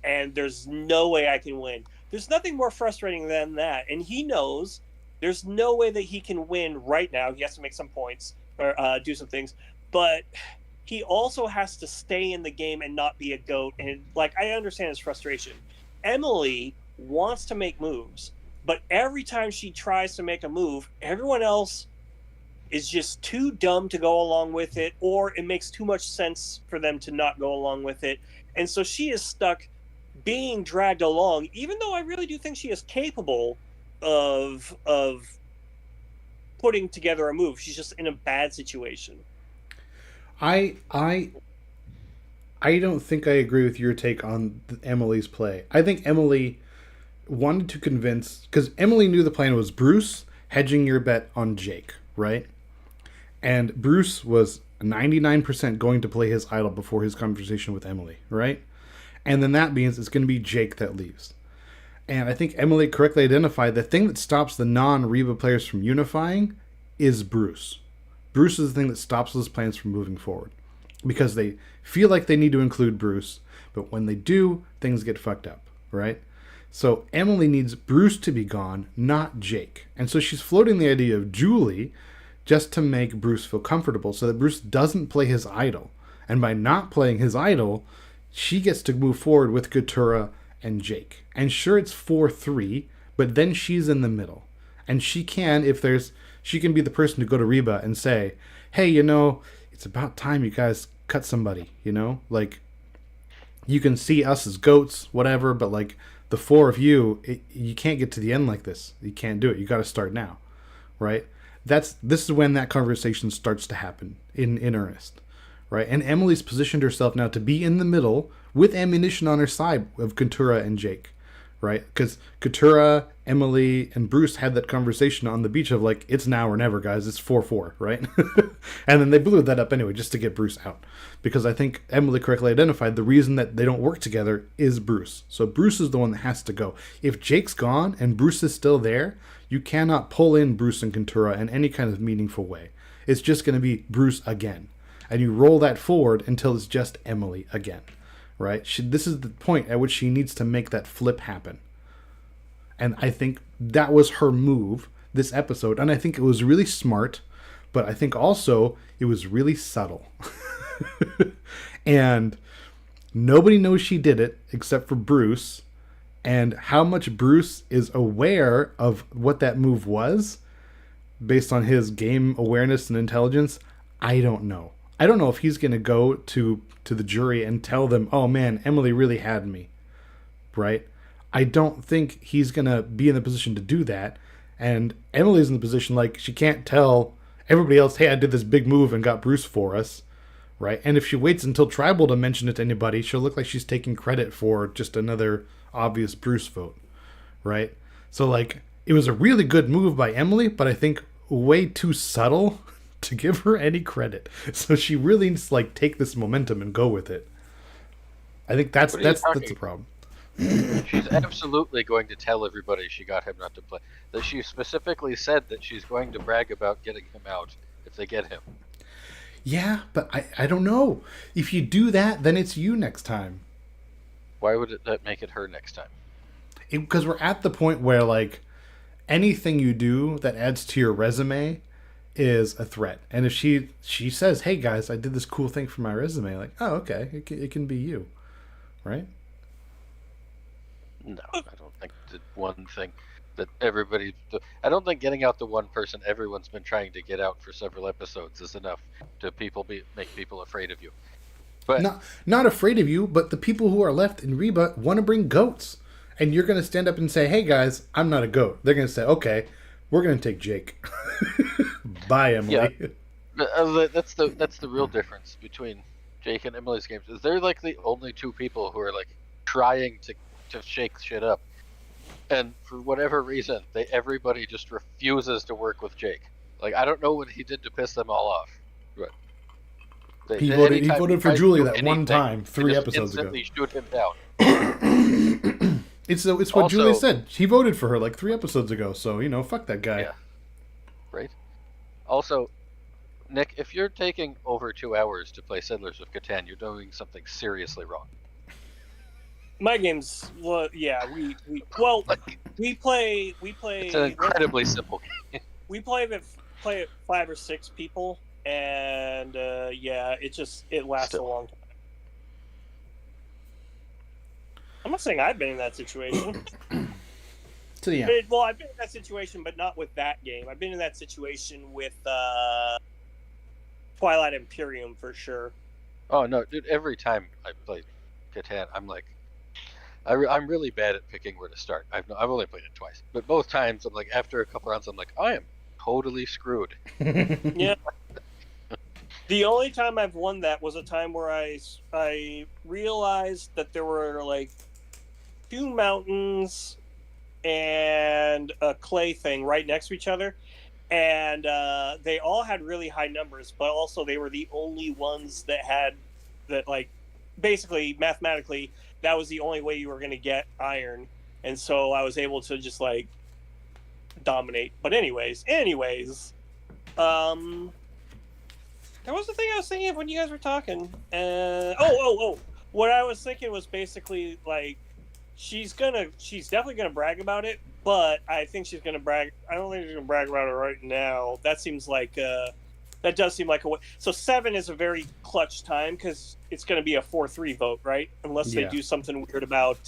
Speaker 1: and there's no way I can win. There's nothing more frustrating than that. And he knows there's no way that he can win right now. He has to make some points or do some things. But he also has to stay in the game and not be a goat. And, like, I understand his frustration. Emily wants to make moves, but every time she tries to make a move, everyone else is just too dumb to go along with it, or it makes too much sense for them to not go along with it. And so she is stuck being dragged along, even though I really do think she is capable of putting together a move. She's just in a bad situation.
Speaker 2: I don't think I agree with your take on Emily's play. I think Emily wanted to convince, because Emily knew the plan was Bruce hedging your bet on Jake, right? And Bruce was 99% going to play his idol before his conversation with Emily, right? And then that means it's going to be Jake that leaves. And I think Emily correctly identified the thing that stops the non-Reba players from unifying is Bruce. Bruce is the thing that stops those plans from moving forward. Because they feel like they need to include Bruce, but when they do, things get fucked up, right? So Emily needs Bruce to be gone, not Jake. And so she's floating the idea of Julie just to make Bruce feel comfortable so that Bruce doesn't play his idol. And by not playing his idol, she gets to move forward with Katurah and Jake. And sure, it's 4-3, but then she's in the middle. And she can, she can be the person to go to Reba and say, hey, it's about time you guys cut somebody, Like, you can see us as goats, whatever, but, like, the four of you, you can't get to the end like this. You can't do it. You got to start now, right? This is when that conversation starts to happen in earnest, right? And Emily's positioned herself now to be in the middle with ammunition on her side of Katura and Jake, right? Because Katura, Emily, and Bruce had that conversation on the beach of like, it's now or never, guys. It's 4-4, right? And then they blew that up anyway just to get Bruce out. Because I think Emily correctly identified the reason that they don't work together is Bruce. So Bruce is the one that has to go. If Jake's gone and Bruce is still there, you cannot pull in Bruce and Katura in any kind of meaningful way. It's just going to be Bruce again. And you roll that forward until it's just Emily again, right? This is the point at which she needs to make that flip happen. And I think that was her move this episode. And I think it was really smart, but I think also it was really subtle. And nobody knows she did it except for Bruce. And how much Bruce is aware of what that move was based on his game awareness and intelligence, I don't know. I don't know if he's going to go to the jury and tell them, oh man, Emily really had me, right? I don't think he's going to be in the position to do that. And Emily's in the position like she can't tell everybody else, hey, I did this big move and got Bruce for us, right? And if she waits until Tribal to mention it to anybody, she'll look like she's taking credit for just another obvious Bruce vote, right? So like, it was a really good move by Emily, but I think way too subtle to give her any credit. So she really needs to like take this momentum and go with it. I think that's the problem.
Speaker 4: She's absolutely going to tell everybody she got him not to play. That she specifically said that she's going to brag about getting him out if they get him.
Speaker 2: Yeah, but I don't know. If you do that, then it's you next time.
Speaker 4: Why would that make it her next time?
Speaker 2: Because we're at the point where like anything you do that adds to your resume is a threat. And if she says, hey guys, I did this cool thing for my resume, like, oh, okay, it can be you, right?
Speaker 4: No, I don't think the one thing that I don't think getting out the one person everyone's been trying to get out for several episodes is enough to make people afraid of you. But
Speaker 2: not afraid of you, but the people who are left in Reba want to bring goats. And you're going to stand up and say, hey guys, I'm not a goat. They're going to say, okay, we're going to take Jake. Bye, Emily.
Speaker 4: Yeah. That's the real difference between Jake and Emily's games. Is they're like the only two people who are like trying to shake shit up. And for whatever reason, everybody just refuses to work with Jake. Like, I don't know what he did to piss them all off. But
Speaker 2: he voted for Julie that one time 3 episodes ago.
Speaker 4: Instantly shoot him down.
Speaker 2: It's what Julie said. He voted for her like 3 episodes ago, so, fuck that guy.
Speaker 4: Yeah. Right? Also, Nick, if you're taking over 2 hours to play Settlers of Catan, you're doing something seriously wrong.
Speaker 1: My games, well, yeah, we play.
Speaker 4: It's an incredibly simple game.
Speaker 1: We play it 5 or 6 people, and yeah, it lasts a long time. I'm not saying I've been in that situation.
Speaker 2: So yeah.
Speaker 1: Well, I've been in that situation, but not with that game. I've been in that situation with Twilight Imperium for sure.
Speaker 4: Oh no, dude! Every time I play Catan, I'm like, I'm really bad at picking where to start. I've only played it twice, but both times I'm like, after a couple rounds, I'm like, I am totally screwed.
Speaker 1: Yeah. The only time I've won that was a time where I realized that there were like 2 mountains and a clay thing right next to each other, and they all had really high numbers, but also they were the only ones that like basically mathematically that was the only way you were going to get iron, and so I was able to just like dominate. But anyways, there was the thing I was thinking of when you guys were talking. What I was thinking was basically like she's definitely gonna brag about it, but I think she's gonna brag. I don't think she's gonna brag about it right now. That seems like that does seem like a way. So 7 is a very clutch time because it's going to be a 4-3 vote, right? Unless they do something weird about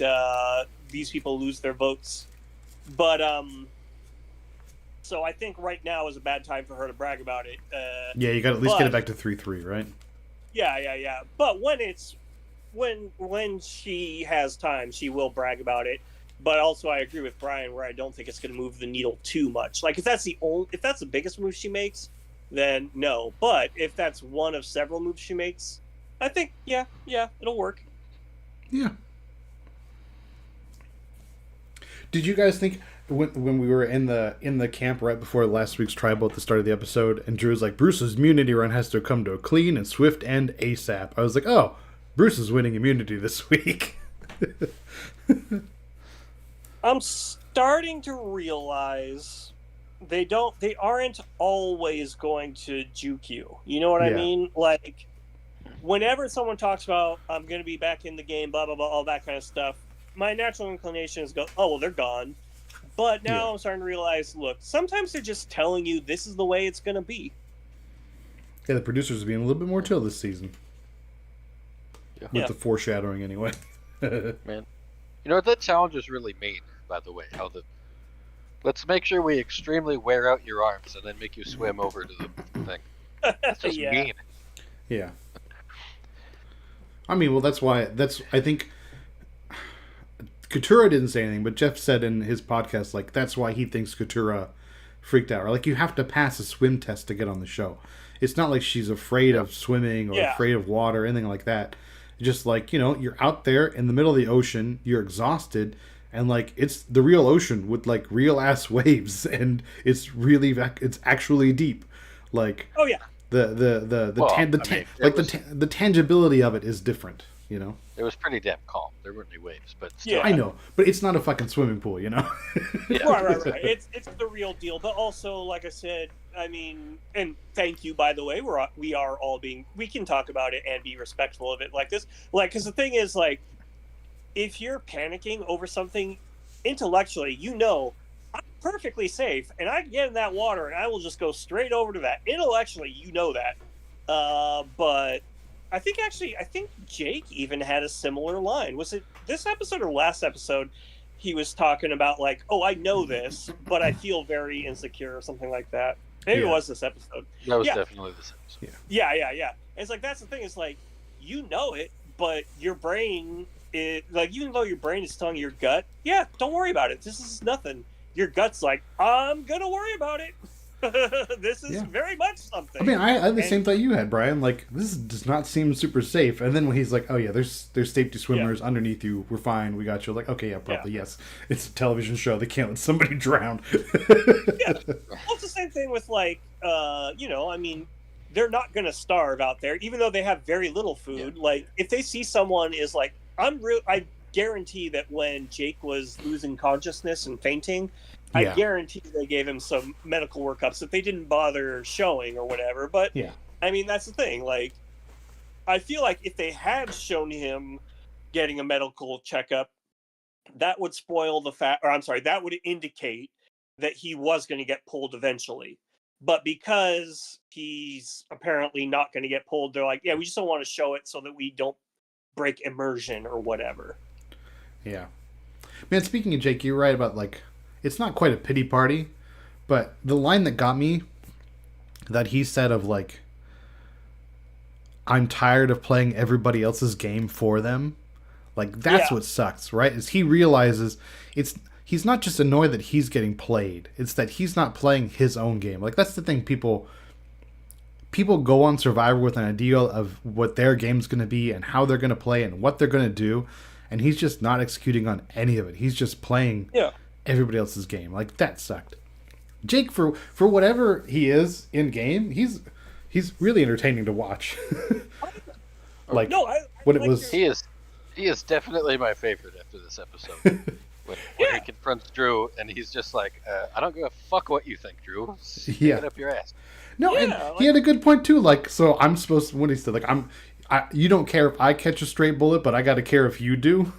Speaker 1: these people lose their votes. But so I think right now is a bad time for her to brag about it.
Speaker 2: Yeah, you got to at least get it back to 3-3, right?
Speaker 1: Yeah. But when she has time, she will brag about it. But also, I agree with Brian where I don't think it's going to move the needle too much. Like if that's the biggest move she makes, then no. But if that's one of several moves she makes, I think yeah, it'll work.
Speaker 2: Yeah. Did you guys think when we were in the camp right before last week's tribal at the start of the episode, and Drew's like, Bruce's immunity run has to come to a clean and swift end ASAP? I was like, oh, Bruce is winning immunity this week.
Speaker 1: I'm starting to realize they aren't always going to juke you. You know what I mean? Like, whenever someone talks about, I'm going to be back in the game, blah, blah, blah, all that kind of stuff, my natural inclination is go, oh, well, they're gone. But now I'm starting to realize, look, sometimes they're just telling you this is the way it's going to be.
Speaker 2: Yeah, the producers are being a little bit more chill this season. With the foreshadowing, anyway.
Speaker 4: Man. You know what? That challenge is really mean, by the way. Let's make sure we extremely wear out your arms and then make you swim over to the thing. That's just mean.
Speaker 2: Yeah. I mean, well, I think Katura didn't say anything, but Jeff said in his podcast, like, that's why he thinks Katura freaked out. Or, like, you have to pass a swim test to get on the show. It's not like she's afraid of swimming or afraid of water or anything like that. Just like, you're out there in the middle of the ocean, you're exhausted, and like it's the real ocean with like real ass waves, and it's actually deep. Like the tangibility of it is different.
Speaker 4: It was pretty damn calm. There weren't any waves, but still.
Speaker 2: Yeah, I know, but it's not a fucking swimming pool,
Speaker 1: Right. It's the real deal, but also, like I said, I mean, and thank you, by the way, we are all we can talk about it and be respectful of it like this, like, because the thing is, like, if you're panicking over something intellectually, I'm perfectly safe, and I can get in that water, and I will just go straight over to that. Intellectually, that, but. I think Jake even had a similar line. Was it this episode or last episode? He was talking about like, oh, I know this, but I feel very insecure or something like that. Maybe it was this episode.
Speaker 4: That was definitely this episode.
Speaker 1: Yeah. It's like, that's the thing. It's like, it, but your brain is like, even though your brain is telling your gut, don't worry about it. This is nothing. Your gut's like, I'm going to worry about it. This is very much something.
Speaker 2: I mean, I had the same thought you had, Brian. Like, this does not seem super safe. And then when he's like, "Oh yeah, there's safety swimmers underneath you. We're fine. We got you." Like, okay, probably yes. It's a television show. They can't let somebody drown.
Speaker 1: Well, it's the same thing with like, I mean, they're not going to starve out there, even though they have very little food. Yeah. Like, if they see someone is like, I guarantee that when Jake was losing consciousness and fainting. I guarantee they gave him some medical workups that they didn't bother showing or whatever. But, I mean, that's the thing. Like, I feel like if they had shown him getting a medical checkup, that would spoil the fact, or I'm sorry, that would indicate that he was going to get pulled eventually. But because he's apparently not going to get pulled, they're like, we just don't want to show it so that we don't break immersion or whatever.
Speaker 2: Yeah. Man, speaking of Jake, you're right about, like, it's not quite a pity party, but the line that got me, that he said of like, I'm tired of playing everybody else's game for them. Like, that's what sucks, right? Is he realizes he's not just annoyed that he's getting played. It's that he's not playing his own game. Like, that's the thing. People go on Survivor with an idea of what their game's going to be and how they're going to play and what they're going to do. And he's just not executing on any of it. He's just playing everybody else's game. Like, that sucked. Jake, for whatever he is in game, he's really entertaining to watch. Like,
Speaker 1: no,
Speaker 2: when it was,
Speaker 4: he is definitely my favorite after this episode. when he confronts Drew and he's just like, I don't give a fuck what you think, Drew. Stick it up your ass.
Speaker 2: No, and he had a good point too. Like, so I'm supposed to, when he said, like, you don't care if I catch a straight bullet, but I got to care if you do.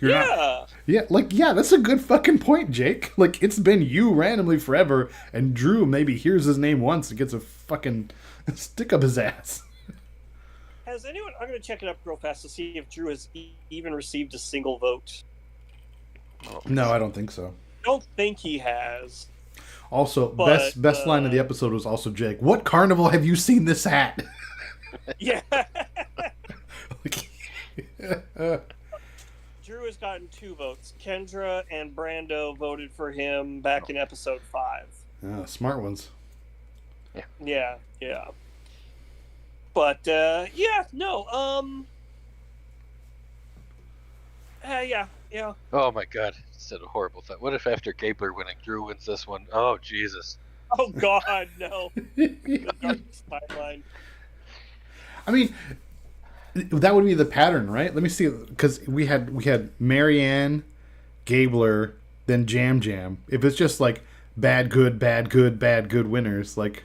Speaker 2: You're not. Yeah, like, that's a good fucking point, Jake. Like, it's been you randomly forever, and Drew maybe hears his name once and gets a fucking stick up his ass.
Speaker 1: Has anyone? I'm going to check it up real fast to see if Drew has even received a single vote.
Speaker 2: No, I don't think so.
Speaker 1: I don't think he has.
Speaker 2: Also, best line of the episode was also Jake. What carnival have you seen this at?
Speaker 1: Yeah. Drew has gotten 2 votes. Kendra and Brando voted for him back in episode 5.
Speaker 2: Smart ones.
Speaker 1: Yeah. But yeah, no. Yeah.
Speaker 4: Oh my god, said a horrible thought. What if after Gabler winning, Drew wins this one? Oh Jesus.
Speaker 1: Oh God, no. The darkest timeline.
Speaker 2: I mean, that would be the pattern, right? Let me see, because we had Marianne, Gabler, then Jam Jam. If it's just like bad, good, bad, good, bad, good winners, like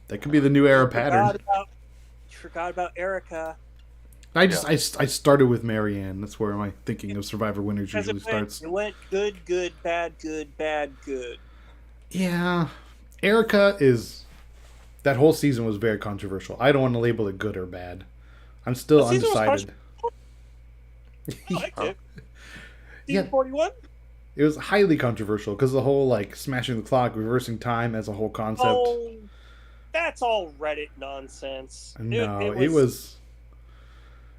Speaker 2: that could be the new era pattern.
Speaker 1: You forgot about Erica.
Speaker 2: I started with Marianne. That's where my thinking of Survivor winners usually starts.
Speaker 1: It went good, good, bad, good, bad, good.
Speaker 2: Yeah, Erica is. That whole season was very controversial. I don't want to label it good or bad. I'm still undecided.
Speaker 1: I liked it.
Speaker 2: Yeah.
Speaker 1: Season 41?
Speaker 2: It was highly controversial because the whole like smashing the clock, reversing time as a whole concept.
Speaker 1: Oh, that's all Reddit nonsense.
Speaker 2: No, it was.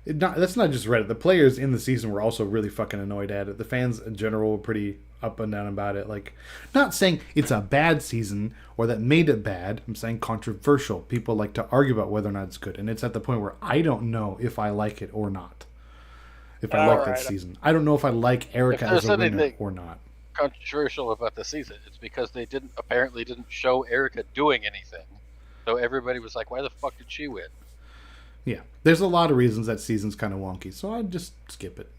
Speaker 2: That's not just Reddit. The players in the season were also really fucking annoyed at it. The fans in general were pretty up and down about it. Like, not saying it's a bad season or that made it bad. I'm saying controversial. People like to argue about whether or not it's good, and it's at the point where I don't know if I like it or not. If I like that season, I don't know if I like Erica as a winner or not.
Speaker 4: Controversial about the season, it's because they apparently didn't show Erica doing anything, so everybody was like, "Why the fuck did she win?"
Speaker 2: Yeah, there's a lot of reasons that season's kind of wonky, so I'd just skip it.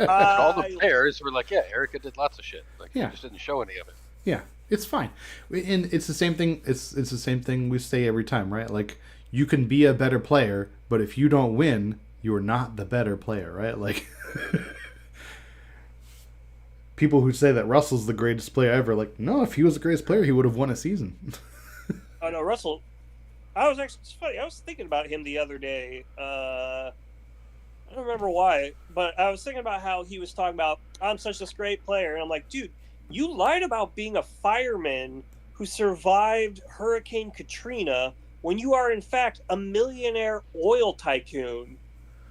Speaker 4: All the players were like, "Yeah, Erica did lots of shit. Like, they just didn't show any of it."
Speaker 2: Yeah, it's fine, and it's the same thing. It's the same thing we say every time, right? Like, you can be a better player, but if you don't win, you are not the better player, right? Like, people who say that Russell's the greatest player ever, like, no, if he was the greatest player, he would have won a season.
Speaker 1: Oh no, Russell. It's funny. I was thinking about him the other day. I don't remember why, but I was thinking about how he was talking about, I'm such a great player. And I'm like, dude, you lied about being a fireman who survived Hurricane Katrina when you are, in fact, a millionaire oil tycoon.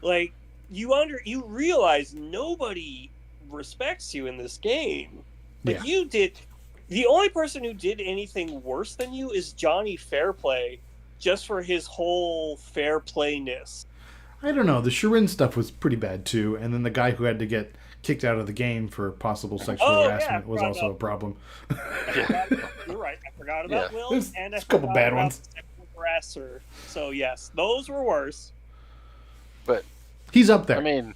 Speaker 1: Like, you realize nobody respects you in this game. But you did. The only person who did anything worse than you is Johnny Fairplay, just for his whole fair playness.
Speaker 2: I don't know. The Shirin stuff was pretty bad too, and then the guy who had to get kicked out of the game for possible sexual harassment was also a problem.
Speaker 1: You're right. I forgot about Will, and
Speaker 2: a couple bad ones.
Speaker 1: Sexual harasser. So yes, those were worse.
Speaker 4: But
Speaker 2: he's up there.
Speaker 4: I mean,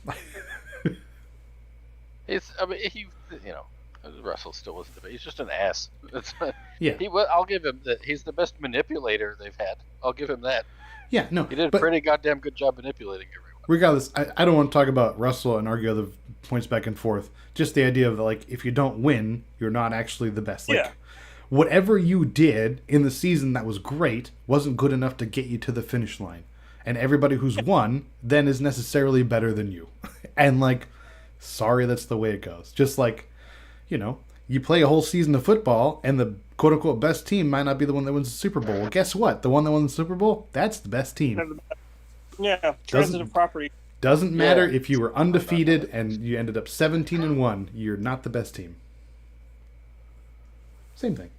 Speaker 4: Russell still wasn't the best. He's just an ass. I'll give him that. He's the best manipulator they've had. I'll give him that.
Speaker 2: Yeah, no.
Speaker 4: He did a pretty goddamn good job manipulating everyone.
Speaker 2: Regardless, I don't want to talk about Russell and argue other points back and forth. Just the idea of, like, if you don't win, you're not actually the best. Like, whatever you did in the season that was great wasn't good enough to get you to the finish line. And everybody who's won then is necessarily better than you. And, like, sorry, that's the way it goes. Just like, you play a whole season of football, and the quote-unquote best team might not be the one that wins the Super Bowl. Well, guess what? The one that won the Super Bowl, that's the best team.
Speaker 1: Yeah, transitive property.
Speaker 2: Doesn't matter if you were undefeated and you ended up 17-1. You're not the best team. Same thing.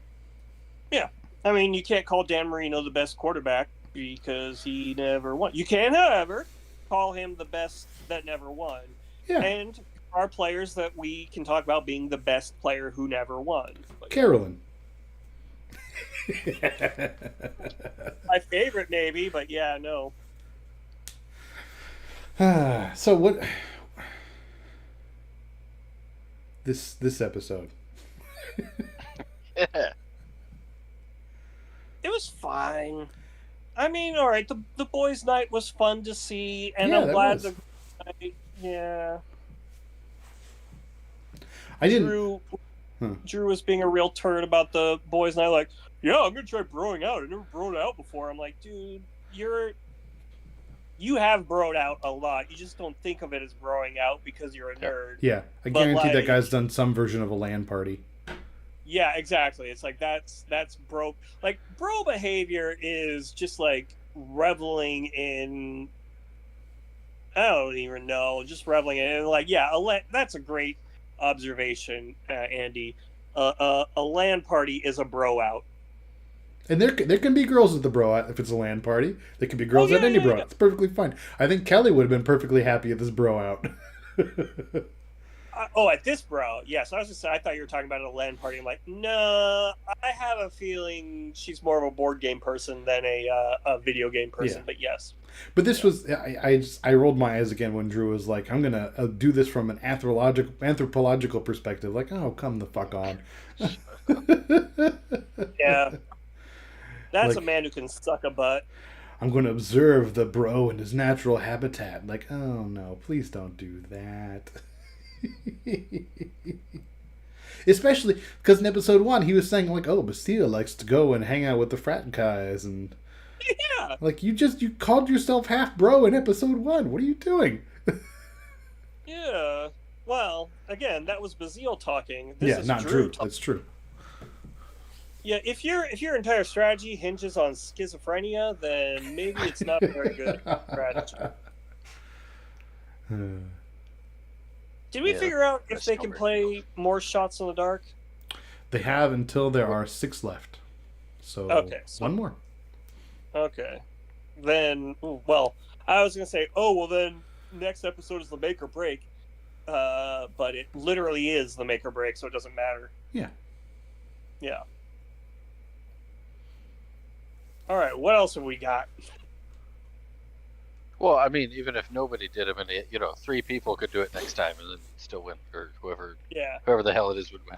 Speaker 1: Yeah. I mean, you can't call Dan Marino the best quarterback because he never won. You can, however, call him the best that never won.
Speaker 2: Yeah.
Speaker 1: And are players that we can talk about being the best player who never won.
Speaker 2: Carolyn.
Speaker 1: My favorite, maybe, but yeah, no.
Speaker 2: So what? This episode.
Speaker 1: It was fine. I mean, all right. The boys' night was fun to see, and I'm glad the night. Yeah.
Speaker 2: I didn't.
Speaker 1: Drew was being a real turd about the boys' night. Like, yeah, I'm gonna try broing out. I never broed out before. I'm like, dude, you have broed out a lot. You just don't think of it as broing out because you're a nerd.
Speaker 2: Yeah, I guarantee that guy's done some version of a LAN party.
Speaker 1: Yeah, exactly. It's like that's bro. Like, bro behavior is just like reveling in. I don't even know. Just reveling in, like, that's a great observation, Andy. A LAN party is a bro out.
Speaker 2: And there can be girls at the bro out if it's a LAN party. There can be girls
Speaker 1: yeah,
Speaker 2: at any
Speaker 1: yeah,
Speaker 2: bro
Speaker 1: yeah.
Speaker 2: out. It's perfectly fine. I think Kelly would have been perfectly happy at this bro out.
Speaker 1: At this bro, yes. I was just I thought you were talking about a LAN party. I'm like, no, I have a feeling she's more of a board game person than a video game person.
Speaker 2: Yeah.
Speaker 1: But yes,
Speaker 2: But this was I rolled my eyes again when Drew was like, "I'm gonna do this from an anthropological perspective." Like, oh, come the fuck on.
Speaker 1: yeah, that's
Speaker 2: Like-
Speaker 1: a man who can suck a butt.
Speaker 2: I'm going to observe the bro in his natural habitat. Like, oh no, please don't do that. Especially because in episode 1 he was saying like, oh, Bastille likes to go and hang out with the frat guys, and
Speaker 1: Yeah,
Speaker 2: like you called yourself half bro in episode 1. What are you doing?
Speaker 1: yeah. Well, again, that was Bazille talking. This is
Speaker 2: not
Speaker 1: Drew.
Speaker 2: That's true.
Speaker 1: Yeah, if your entire strategy hinges on schizophrenia, then maybe it's not a very good strategy. Did we
Speaker 4: Yeah,
Speaker 1: figure out if
Speaker 4: that's
Speaker 1: they can
Speaker 4: covered.
Speaker 1: play more shots in the dark?
Speaker 2: They have until there are 6 left. So,
Speaker 1: Okay, so-
Speaker 2: one more.
Speaker 1: Okay. Then, well, I was going to say, then next episode is the make or break. But it literally is the make or break, so it doesn't matter.
Speaker 2: Yeah.
Speaker 1: Yeah. All right, what else have we got?
Speaker 4: Well, I mean, even if nobody did them, and 3 people could do it next time and then still win, or whoever
Speaker 1: Yeah.
Speaker 4: the hell it is would win.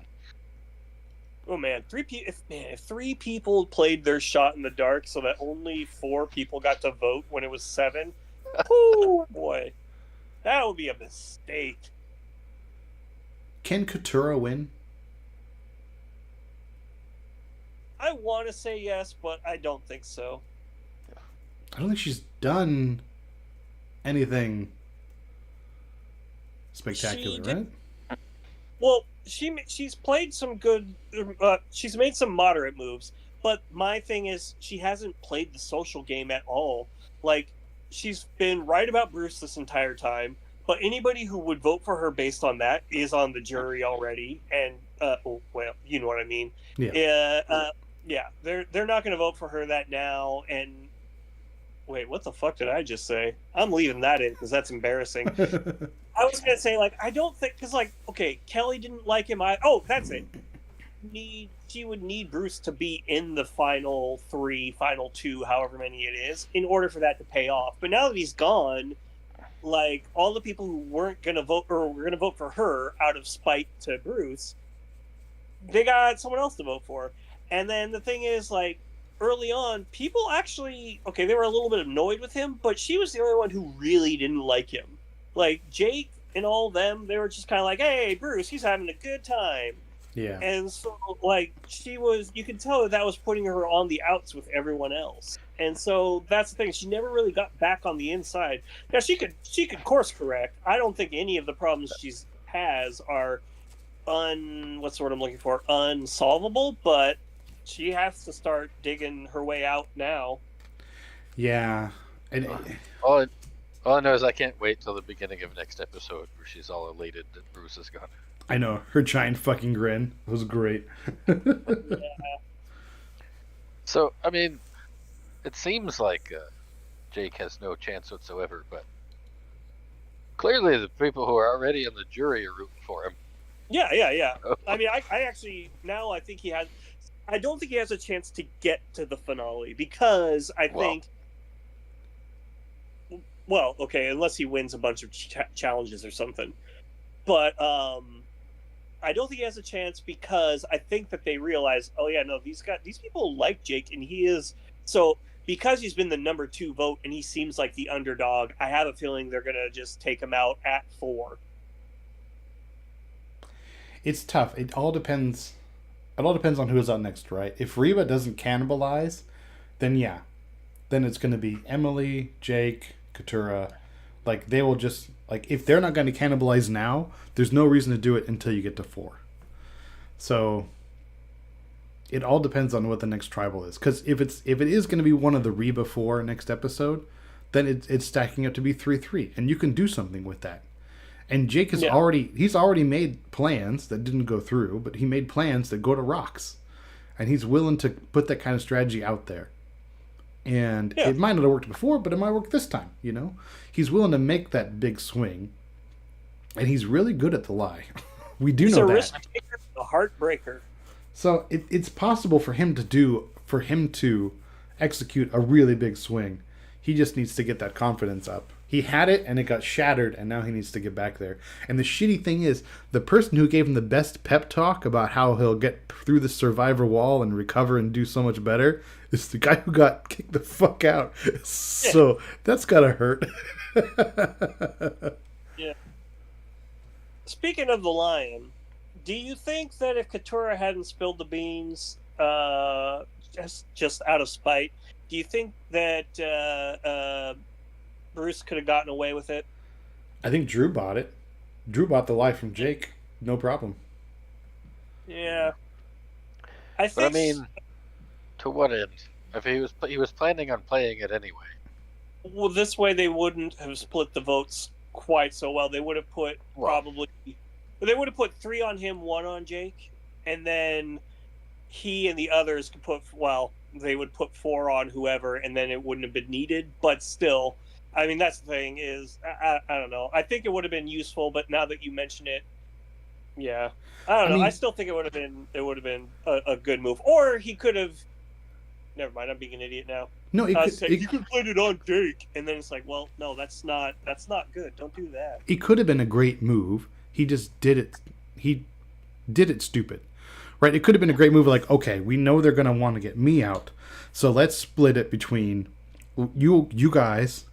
Speaker 1: Oh man, if 3 people played their shot in the dark, so that only 4 people got to vote when it was 7. Oh boy, that would be a mistake.
Speaker 2: Can Katura win?
Speaker 1: I want to say yes, but I don't think so.
Speaker 2: I don't think she's done anything spectacular,
Speaker 1: She did-
Speaker 2: right?
Speaker 1: Well, she's played some good. She's made some moderate moves, but my thing is she hasn't played the social game at all. Like she's been right about Bruce this entire time, but anybody who would vote for her based on that is on the jury already, and well, you know what I mean.
Speaker 2: Yeah.
Speaker 1: Yeah, they're not going to vote for her that now. And wait, what the fuck did I just say? I'm leaving that in because that's embarrassing. I was gonna say I don't think because okay, Kelly didn't like him. That's it. She would need Bruce to be in the final 3, final 2, however many it is, in order for that to pay off. But now that he's gone, all the people who weren't gonna vote or were gonna vote for her out of spite to Bruce, they got someone else to vote for. And then the thing is, early on, people actually they were a little bit annoyed with him, but she was the only one who really didn't like him. Jake and all them, they were just kind of like, hey, Bruce, he's having a good time.
Speaker 2: Yeah.
Speaker 1: And so, she was, you could tell that was putting her on the outs with everyone else. And so that's the thing. She never really got back on the inside. Now, she could course correct. I don't think any of the problems she has are what's the word I'm looking for? Unsolvable, but she has to start digging her way out now.
Speaker 2: Yeah. And
Speaker 4: All I know is I can't wait till the beginning of next episode where she's all elated that Bruce is gone.
Speaker 2: I know her giant fucking grin was great.
Speaker 4: So, I mean, it seems like Jake has no chance whatsoever, but clearly the people who are already in the jury are rooting for him.
Speaker 1: Yeah. I mean, I actually now I think he has. I don't think he has a chance to get to the finale because I think. Well, okay, unless he wins a bunch of challenges or something, but I don't think he has a chance because I think that they realize, oh yeah, no, these people like Jake, and he is so because he's been the number 2 vote and he seems like the underdog. I have a feeling they're gonna just take him out at 4.
Speaker 2: It's tough. It all depends on who's out next, right? If Reba doesn't cannibalize, then yeah. Then it's going to be Emily, Jake, Katura. They will just if they're not going to cannibalize now, there's no reason to do it until you get to 4. So it all depends on what the next tribal is. Because if it is going to be one of the Reba 4 next episode, then it's stacking up to be 3-3, and you can do something with that. And Jake has already made plans that didn't go through, but he made plans that go to Rocks. and he's willing to put that kind of strategy out there. And
Speaker 1: Yeah.
Speaker 2: it might not have worked before, but it might work this time. You know, he's willing to make that big swing, and he's really good at the lie. We do
Speaker 1: He's
Speaker 2: know
Speaker 1: a
Speaker 2: that.
Speaker 1: risk taker, a heartbreaker.
Speaker 2: So it's possible for him to execute a really big swing. He just needs to get that confidence up. He had it and it got shattered, and now he needs to get back there. And the shitty thing is, the person who gave him the best pep talk about how he'll get through the survivor wall and recover and do so much better is the guy who got kicked the fuck out. So that's gotta hurt.
Speaker 1: Yeah. Speaking of the lion, do you think that if Katura hadn't spilled the beans, just out of spite, do you think that Bruce could have gotten away with it?
Speaker 2: I think Drew bought it. Drew bought the lie from Jake. No problem.
Speaker 1: Yeah.
Speaker 4: But I mean, to what end? If he was planning on playing it anyway.
Speaker 1: Well, this way they wouldn't have split the votes quite so well. They would have put they would have put 3 on him, 1 on Jake, and then he and the others could put, they would put 4 on whoever, and then it wouldn't have been needed. But still, I mean, that's the thing is, I don't know. I think it would have been useful, but now that you mention it, yeah, I don't know. I still think it would have been a good move. Or he could have. Never mind. I'm being an idiot now.
Speaker 2: No,
Speaker 1: You could put it on Jake, and then it's like, well, no, that's not good. Don't do that.
Speaker 2: It could have been a great move. He just did it. He did it stupid, right? It could have been a great move. Like, okay, we know they're gonna want to get me out, so let's split it between you guys.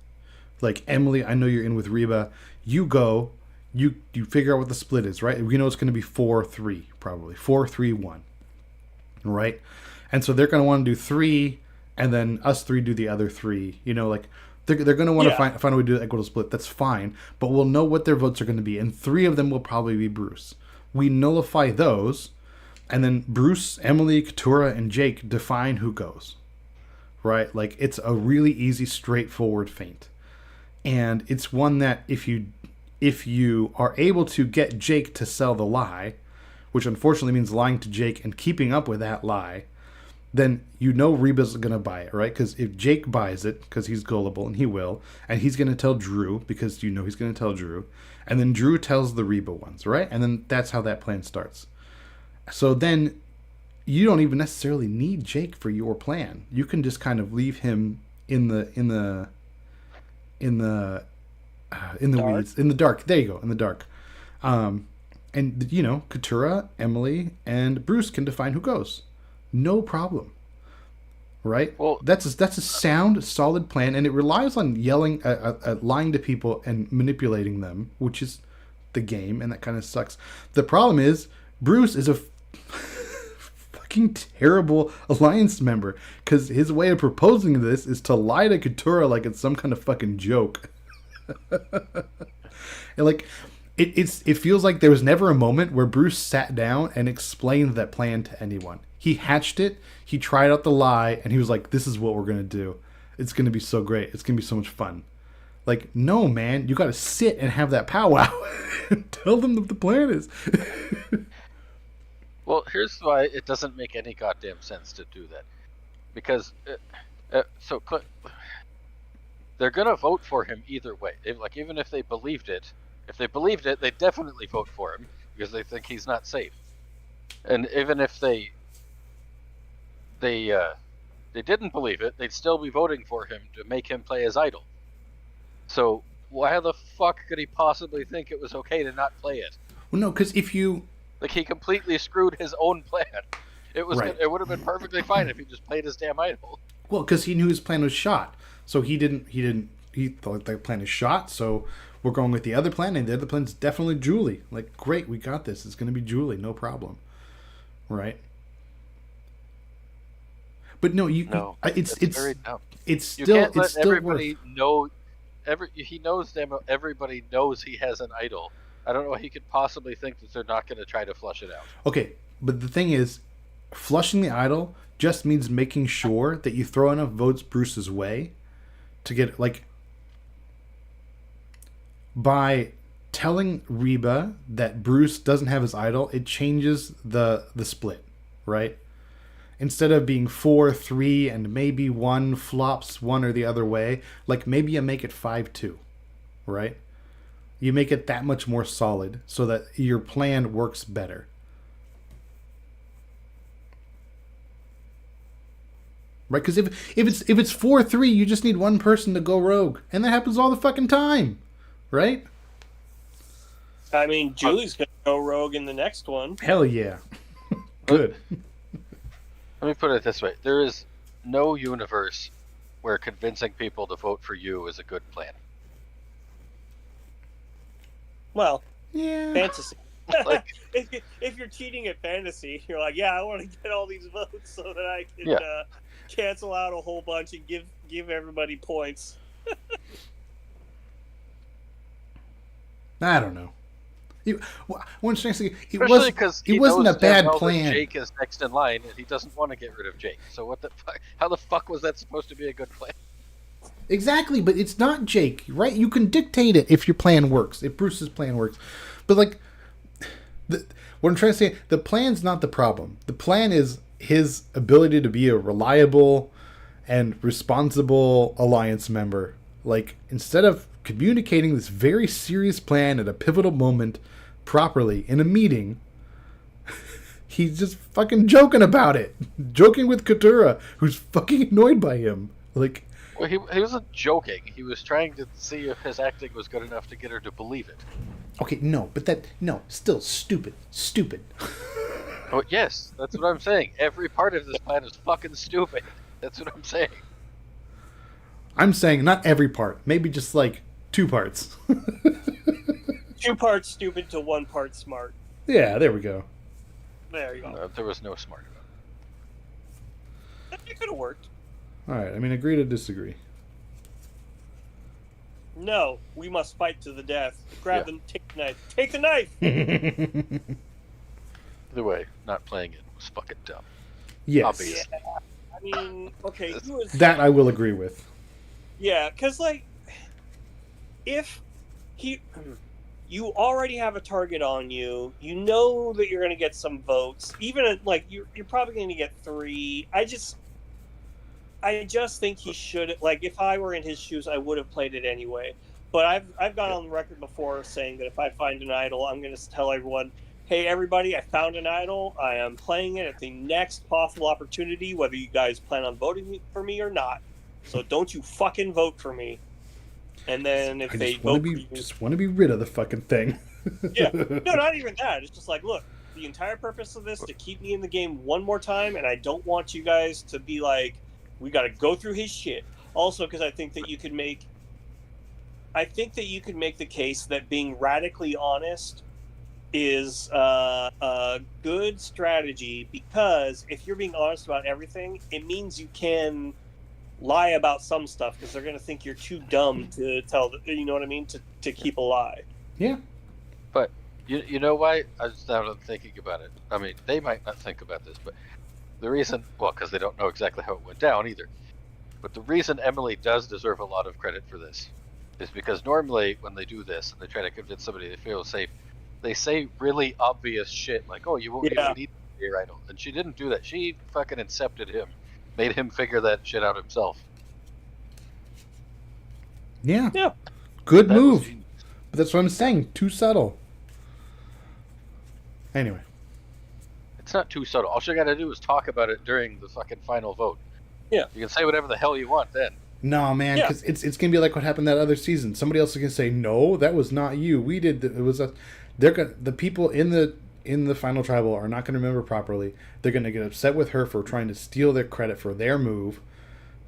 Speaker 2: Like Emily, I know you're in with Reba. You go. You figure out what the split is, right? We know it's going to be 4-3, probably 4-3-1, right? And so they're going to want to do 3, and then us 3 do the other 3. You know, like they're going to want to find a way to do an equitable split. That's fine, but we'll know what their votes are going to be, and 3 of them will probably be Bruce. We nullify those, and then Bruce, Emily, Katura, and Jake define who goes, right? Like it's a really easy, straightforward feint, and it's one that if you are able to get Jake to sell the lie, which unfortunately means lying to Jake and keeping up with that lie, then you know Reba's going to buy it, right? Because if Jake buys it, because he's gullible, and he will, and he's going to tell Drew, because you know he's going to tell Drew, and then Drew tells the Reba ones, right? And then that's how that plan starts. So then you don't even necessarily need Jake for your plan. You can just kind of leave him in the weeds, in the dark. There you go, in the dark. And you know, Katura, Emily, and Bruce can define who goes. No problem. Right?
Speaker 4: Well,
Speaker 2: that's a sound, solid plan, and it relies on yelling, lying to people and manipulating them, which is the game, and that kind of sucks. The problem is Bruce is a fucking terrible alliance member, because his way of proposing this is to lie to Katura like it's some kind of fucking joke. And like it feels like there was never a moment where Bruce sat down and explained that plan to anyone. He hatched it, he tried out the lie, and he was like, this is what we're gonna do. It's gonna be so great. It's gonna be so much fun. Like, no, man, you gotta sit and have that powwow and tell them what the plan is.
Speaker 4: Well, here's why it doesn't make any goddamn sense to do that. Because they're gonna vote for him either way. Even if they believed it, they'd definitely vote for him because they think he's not safe. And even if they didn't believe it, they'd still be voting for him to make him play as idol. So why the fuck could he possibly think it was okay to not play it?
Speaker 2: Well, no, because if you
Speaker 4: he completely screwed his own plan. It was
Speaker 2: Right.
Speaker 4: It would have been perfectly fine if he just played his damn idol.
Speaker 2: Well, because he knew his plan was shot, so he thought the plan is shot. So we're going with the other plan, and the other plan's definitely Julie. Like, great, we got this. It's going to be Julie, no problem, right? But no, it's
Speaker 4: very dumb.
Speaker 2: It's
Speaker 4: You
Speaker 2: still
Speaker 4: can't let
Speaker 2: it's still
Speaker 4: everybody
Speaker 2: worth.
Speaker 4: know. He knows them. Everybody knows he has an idol. I don't know why he could possibly think that they're not going to try to flush it out.
Speaker 2: Okay, but the thing is, flushing the idol just means making sure that you throw enough votes Bruce's way to get, like, by telling Reba that Bruce doesn't have his idol, it changes the split, right? instead of being 4-3 and maybe one flops one or the other way, like maybe you make it 5-2, right? You make it that much more solid so that your plan works better. Right? Because if it's 4-3, you just need one person to go rogue, and that happens all the fucking time, right?
Speaker 1: I mean, Julie's gonna go rogue in the next one.
Speaker 2: Hell yeah. Good.
Speaker 4: Let me put it this way: there is no universe where convincing people to vote for you is a good plan.
Speaker 1: Well,
Speaker 2: Yeah.
Speaker 1: fantasy.
Speaker 4: Like,
Speaker 1: if you're cheating at fantasy, you're like, yeah, I want to get all these votes so that I can
Speaker 4: Yeah.
Speaker 1: cancel out a whole bunch and give everybody points.
Speaker 2: I don't know. One strange thing,
Speaker 4: especially because
Speaker 2: it wasn't a bad
Speaker 4: that
Speaker 2: plan.
Speaker 4: Jake is next in line, and he doesn't want to get rid of Jake. So what the fuck? How the fuck was that supposed to be a good plan?
Speaker 2: Exactly, but it's not Jake, right? You can dictate it if your plan works, if Bruce's plan works. But like, what I'm trying to say, the plan's not the problem. The plan is his ability to be a reliable and responsible alliance member. Like, instead of communicating this very serious plan at a pivotal moment properly in a meeting, he's just fucking joking about it. Joking with Katura, who's fucking annoyed by him. Like,
Speaker 4: Well, he wasn't joking. He was trying to see if his acting was good enough to get her to believe it.
Speaker 2: okay, no, but still stupid. Stupid.
Speaker 4: Oh, yes, that's what I'm saying. Every part of this plan is fucking stupid. That's what I'm saying.
Speaker 2: I'm saying not every part, maybe just like 2 parts.
Speaker 1: 2 parts stupid to 1 part smart.
Speaker 2: Yeah, there we go.
Speaker 1: There you go.
Speaker 4: No, there was no smart about
Speaker 1: It could have worked.
Speaker 2: All right, I mean, agree to disagree.
Speaker 1: No, we must fight to the death. Grab
Speaker 4: Yeah.
Speaker 1: the take the knife. Take the knife.
Speaker 4: it. Either way, not playing it was fucking dumb.
Speaker 2: Yes,
Speaker 4: Obvious.
Speaker 1: I mean, okay, he was.
Speaker 2: that I will agree with.
Speaker 1: Yeah, because like, if you already have a target on you, you know that you're going to get some votes. Even at, like you're probably going to get 3. I just think he should. Like, if I were in his shoes, I would have played it anyway. But I've gone on the record before saying that if I find an idol, I'm going to tell everyone, hey, everybody, I found an idol. I am playing it at the next possible opportunity, whether you guys plan on voting for me or not. So don't you fucking vote for me. And then if they vote for you...
Speaker 2: just want to be rid of the fucking thing.
Speaker 1: Yeah. No, not even that. It's just like, look, the entire purpose of this is to keep me in the game one more time, and I don't want you guys to be like, we got to go through his shit. Also, because I think that you could make the case that being radically honest is a good strategy, because if you're being honest about everything, it means you can lie about some stuff, because they're going to think you're too dumb to tell, you know what I mean, to keep a lie.
Speaker 2: Yeah.
Speaker 4: But you know why? I was now thinking about it. I mean, they might not think about this, but the reason, well, because they don't know exactly how it went down either. But the reason Emily does deserve a lot of credit for this is because normally when they do this and they try to convince somebody they feel safe, they say really obvious shit like, "Oh, you won't even need your idol," and she didn't do that. She fucking incepted him, made him figure that shit out himself.
Speaker 2: Yeah.
Speaker 1: Yeah.
Speaker 2: Good
Speaker 4: That was
Speaker 2: move.
Speaker 4: genius.
Speaker 2: But that's what I'm saying. Too subtle. Anyway.
Speaker 4: It's not too subtle. All you gotta do is talk about it during the fucking final vote.
Speaker 1: Yeah.
Speaker 4: You can say whatever the hell you want then.
Speaker 2: No, man,
Speaker 1: Yeah.
Speaker 2: because it's gonna be like what happened that other season. Somebody else is gonna say, "No, that was not you. We did. It was us." The people in the final tribal are not gonna remember properly. They're gonna get upset with her for trying to steal their credit for their move,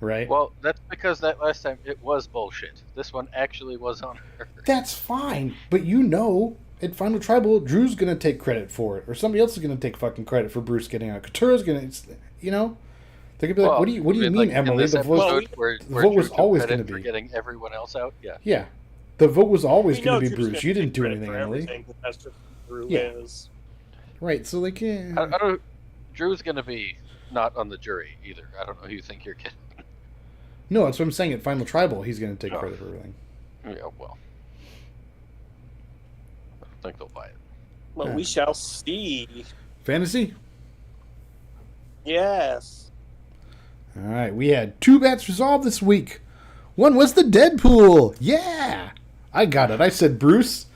Speaker 2: right?
Speaker 4: Well, that's because that last time it was bullshit. This one actually was on her.
Speaker 2: That's fine, but you know, at final tribal, Drew's gonna take credit for it, or somebody else is gonna take fucking credit for Bruce getting out. Katura's gonna, you know. They're gonna be like,
Speaker 4: Well,
Speaker 2: "What do you mean,
Speaker 4: like, in
Speaker 2: Emily?
Speaker 4: this
Speaker 2: The vote,
Speaker 4: episode where
Speaker 2: vote was
Speaker 4: Drew took
Speaker 2: always
Speaker 4: credit
Speaker 2: gonna
Speaker 4: for
Speaker 2: be-
Speaker 4: getting everyone else out. Yeah.
Speaker 2: yeah, the vote was always
Speaker 1: We
Speaker 2: going
Speaker 1: know
Speaker 2: to be
Speaker 1: Drew's
Speaker 2: Bruce.
Speaker 1: gonna
Speaker 2: You didn't
Speaker 1: take
Speaker 2: do
Speaker 1: credit
Speaker 2: anything,
Speaker 1: for
Speaker 2: Emily."
Speaker 1: everything, 'cause that's just who Drew
Speaker 2: Yeah.
Speaker 1: is.
Speaker 2: Right, so like,
Speaker 4: I don't. Drew's gonna be not on the jury either. I don't know who you think you're kidding.
Speaker 2: no, that's what I'm saying. At final tribal, he's going to take
Speaker 4: Oh.
Speaker 2: credit for everything.
Speaker 4: Yeah, well, I don't think they'll buy it.
Speaker 1: Well,
Speaker 2: Yeah.
Speaker 1: we shall see.
Speaker 2: Fantasy?
Speaker 1: Yes.
Speaker 2: All right, we had 2 bets resolved this week. One was the Deadpool. Yeah, I got it. I said Bruce.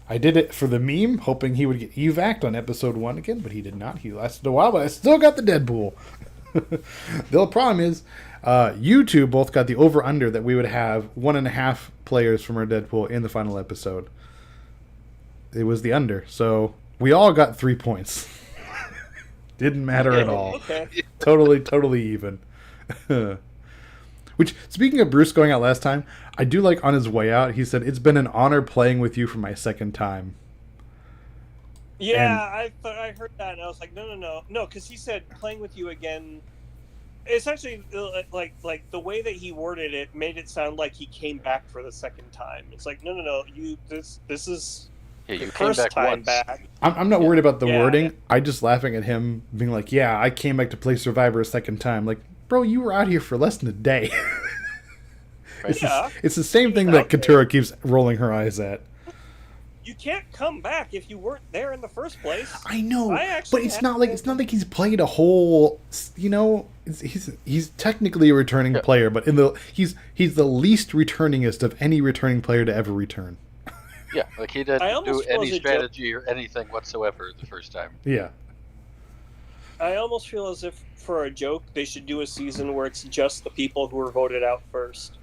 Speaker 2: I did it for the meme, hoping he would get evac'd on episode 1 again, but he did not. He lasted a while, but I still got the Deadpool. The problem is, you two both got the over-under that we would have 1.5 players from our Deadpool in the final episode. It was the under, so we all got 3 points. Didn't matter at all.
Speaker 1: Okay.
Speaker 2: Totally even. Which, speaking of Bruce going out last time, I do like on his way out, he said, "It's been an honor playing with you for my second time."
Speaker 1: Yeah, I heard that, and I was like, no, because he said playing with you again. Essentially, like the way that he worded it made it sound like he came back for the second time. It's like, no, this is
Speaker 4: Yeah,
Speaker 1: the
Speaker 4: you came
Speaker 1: first
Speaker 4: back
Speaker 1: time
Speaker 4: once.
Speaker 1: back.
Speaker 2: I'm not worried about the
Speaker 1: Yeah,
Speaker 2: wording.
Speaker 1: yeah.
Speaker 2: I just laughing at him being like, "Yeah, I came back to play Survivor a second time." Like, bro, you were out here for less than a day. It's,
Speaker 1: Yeah.
Speaker 2: it's the same thing that Katura keeps rolling her eyes at.
Speaker 1: You can't come back if you weren't there in the first place.
Speaker 2: I know,
Speaker 1: I actually
Speaker 2: but it's
Speaker 1: have
Speaker 2: not like he's played a whole. He's technically a returning
Speaker 4: Yeah.
Speaker 2: player, but he's the least returningest of any returning player to ever return.
Speaker 4: Yeah, like he
Speaker 1: I
Speaker 4: didn't do
Speaker 1: almost feel
Speaker 4: any
Speaker 1: as a joke.
Speaker 4: strategy or anything whatsoever the first time.
Speaker 2: Yeah.
Speaker 1: I almost feel as if, for a joke, they should do a season where it's just the people who were voted out first.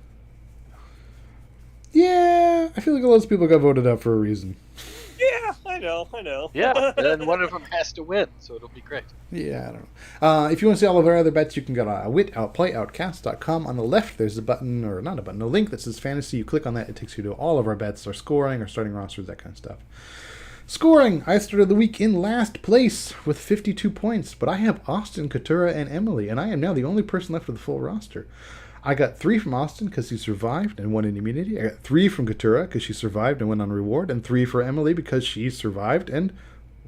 Speaker 2: Yeah, I feel like a lot of people got voted out for a reason.
Speaker 1: Yeah, I know.
Speaker 4: Yeah, and then one of them has to win, so it'll be great.
Speaker 2: Yeah, I don't know. If you want to see all of our other bets, you can go to Outwit, Outplay, Outcast.com. On the left, there's a button, or not a button, a link that says Fantasy. You click on that, it takes you to all of our bets, our scoring, our starting rosters, that kind of stuff. Scoring, I started the week in last place with 52 points, but I have Austin, Katura, and Emily, and I am now the only person left with a full roster. I got 3 from Austin because he survived and won an immunity. I got 3 from Katura because she survived and went on a reward, and 3 for Emily because she survived and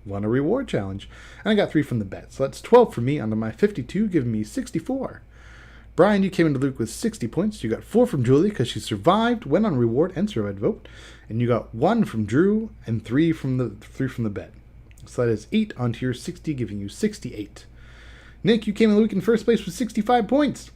Speaker 2: won a reward challenge. And I got 3 from the bet. So that's 12 for me onto my 52, giving me 64. Brian, you came into Luke with 60 points. You got 4 from Julie because she survived, went on reward, and survived vote. And you got 1 from Drew and 3 from the bet. So that is 8 onto your 60, giving you 68. Nick, you came in Luke in first place with 65 points.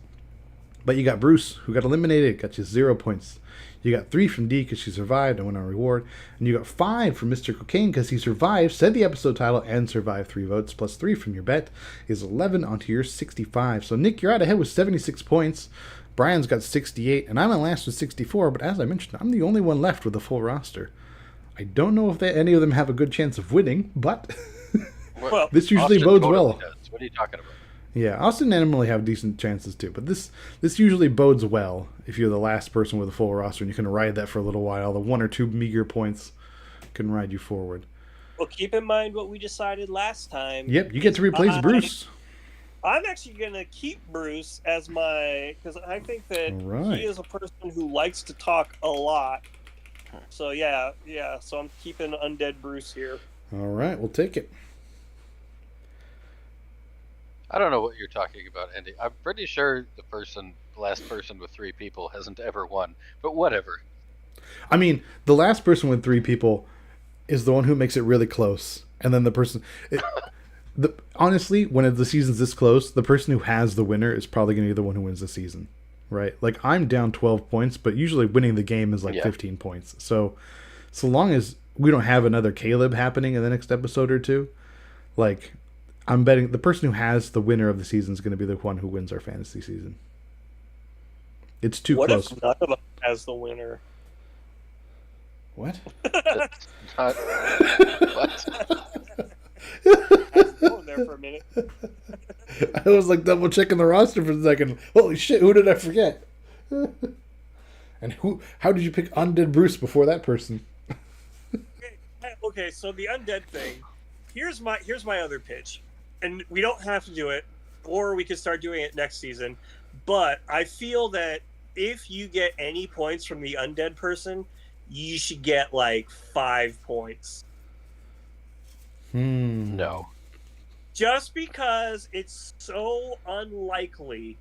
Speaker 2: But you got Bruce, who got eliminated, got you 0 points. You got 3 from Dee because she survived and went on reward. And you got 5 from Mr. Cocaine because he survived, said the episode title, and survived 3 votes, plus 3 from your bet is 11 onto your 65. So, Nick, you're out ahead with 76 points. Brian's got 68, and I'm in last with 64. But as I mentioned, I'm the only one left with a full roster. I don't know if any of them have a good chance of winning, but
Speaker 1: Well,
Speaker 2: this usually
Speaker 4: Austin
Speaker 2: bodes
Speaker 4: totally
Speaker 2: well.
Speaker 4: does. What are you talking about?
Speaker 2: Yeah, Austin and Emily have decent chances too, but this usually bodes well if you're the last person with a full roster and you can ride that for a little while. The 1 or 2 meager points can ride you forward.
Speaker 1: Well, keep in mind what we decided last time.
Speaker 2: Yep, you get to replace Bruce.
Speaker 1: I'm actually going to keep Bruce as because I think that
Speaker 2: All right.
Speaker 1: he is a person who likes to talk a lot. So, yeah, so I'm keeping Undead Bruce here.
Speaker 2: All right, we'll take it.
Speaker 4: I don't know what you're talking about, Andy. I'm pretty sure the last person with 3 people hasn't ever won, but whatever.
Speaker 2: I mean, the last person with 3 people is the one who makes it really close, and then the person. Honestly, when the season's this close, the person who has the winner is probably going to be the one who wins the season, right? Like, I'm down 12 points, but usually winning the game is like 15 points. So long as we don't have another Caleb happening in the next episode or 2, like, I'm betting the person who has the winner of the season is going to be the one who wins our fantasy season. It's too
Speaker 1: What
Speaker 2: close.
Speaker 1: if none of us has the winner?
Speaker 2: What?
Speaker 4: That's not... what?
Speaker 1: I was going there for a minute.
Speaker 2: I was like double checking the roster for a second. Holy shit, who did I forget? And how did you pick Undead Bruce before that person?
Speaker 1: Okay, so the Undead thing. Here's my other pitch. And we don't have to do it, or we could start doing it next season. But I feel that if you get any points from the undead person, you should get like 5 points.
Speaker 4: No.
Speaker 1: Just because it's so unlikely.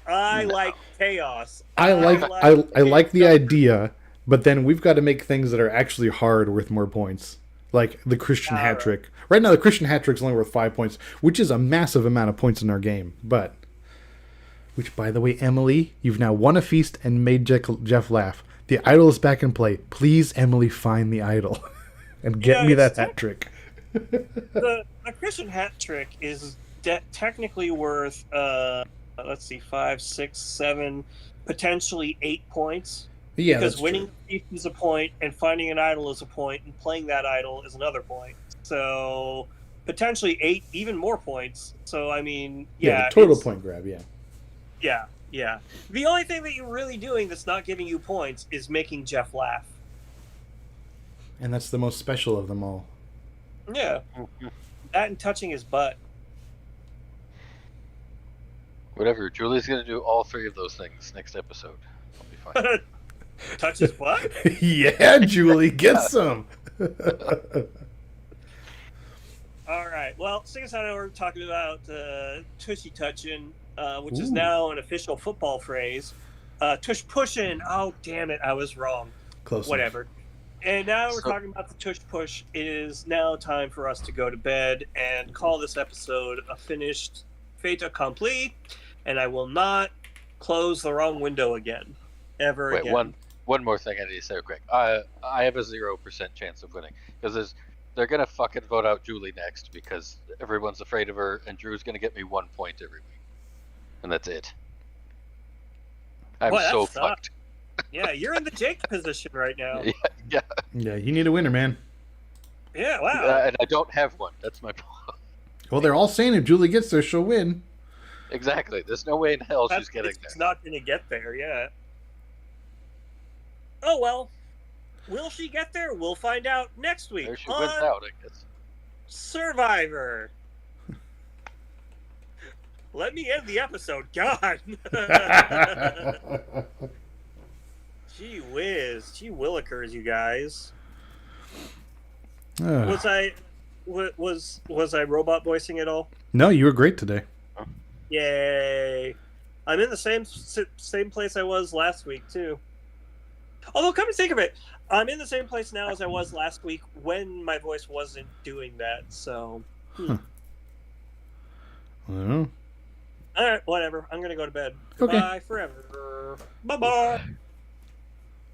Speaker 1: I like chaos.
Speaker 2: I like the idea, but then we've got to make things that are actually hard worth more points. like the Christian hat
Speaker 1: Alright.
Speaker 2: trick. Right now, the Christian hat trick's only worth 5 points, which is a massive amount of points in our game. But, which, by the way, Emily, you've now won a feast and made Jeff laugh. The idol is back in play. Please, Emily, find the idol and get me that hat trick.
Speaker 1: The Christian hat trick is technically worth, let's see, 5, 6, 7, potentially 8 points.
Speaker 2: Yeah,
Speaker 1: because
Speaker 2: that's
Speaker 1: winning
Speaker 2: true.
Speaker 1: the feast is a point, and finding an idol is a point, and playing that idol is another point. So potentially 8, even more points. So I mean,
Speaker 2: The total point grab,
Speaker 1: yeah. The only thing that you're really doing that's not giving you points is making Jeff laugh.
Speaker 2: And that's the most special of them all.
Speaker 1: Yeah, that and touching his butt.
Speaker 4: Whatever. Julie's gonna do all 3 of those things next episode. I'll be fine.
Speaker 1: Touch his butt?
Speaker 2: Yeah, Julie, get some.
Speaker 1: All right. Well, since I know we're talking about tushy touching, which is now an official football phrase. Tush pushing. Oh, damn it. I was wrong.
Speaker 2: Close
Speaker 1: Whatever. Enough. And now we're talking about the tush push. It is now time for us to go to bed and call this episode a finished fait accompli. And I will not close the wrong window again. Ever
Speaker 4: Wait,
Speaker 1: again.
Speaker 4: One more thing I need to say real quick. I have a 0% chance of winning because they're gonna fucking vote out Julie next because everyone's afraid of her, and Drew's gonna get me 1 point every week, and that's it. I'm
Speaker 1: Boy, that
Speaker 4: so
Speaker 1: sucks.
Speaker 4: fucked.
Speaker 1: Yeah, you're in the Jake position right now.
Speaker 4: Yeah.
Speaker 2: Yeah, you need a winner, man.
Speaker 1: Yeah, wow.
Speaker 4: And I don't have one. That's my problem.
Speaker 2: Well, they're all saying if Julie gets there, she'll win.
Speaker 4: Exactly. There's no way in hell she's getting there.
Speaker 1: It's not going to get there yet. Oh, well. Will she get there? We'll find out next week
Speaker 4: There she
Speaker 1: on
Speaker 4: wins out, I guess.
Speaker 1: Survivor. Let me end the episode. God. Gee whiz. Gee willikers, you guys. Was I robot voicing at all?
Speaker 2: No, you were great today.
Speaker 1: Yay. I'm in the same place I was last week, too. Although, come to think of it, I'm in the same place now as I was last week when my voice wasn't doing that, so...
Speaker 2: Well.
Speaker 1: All right, whatever. I'm going to go to bed.
Speaker 2: Okay.
Speaker 1: Bye forever. Bye-bye.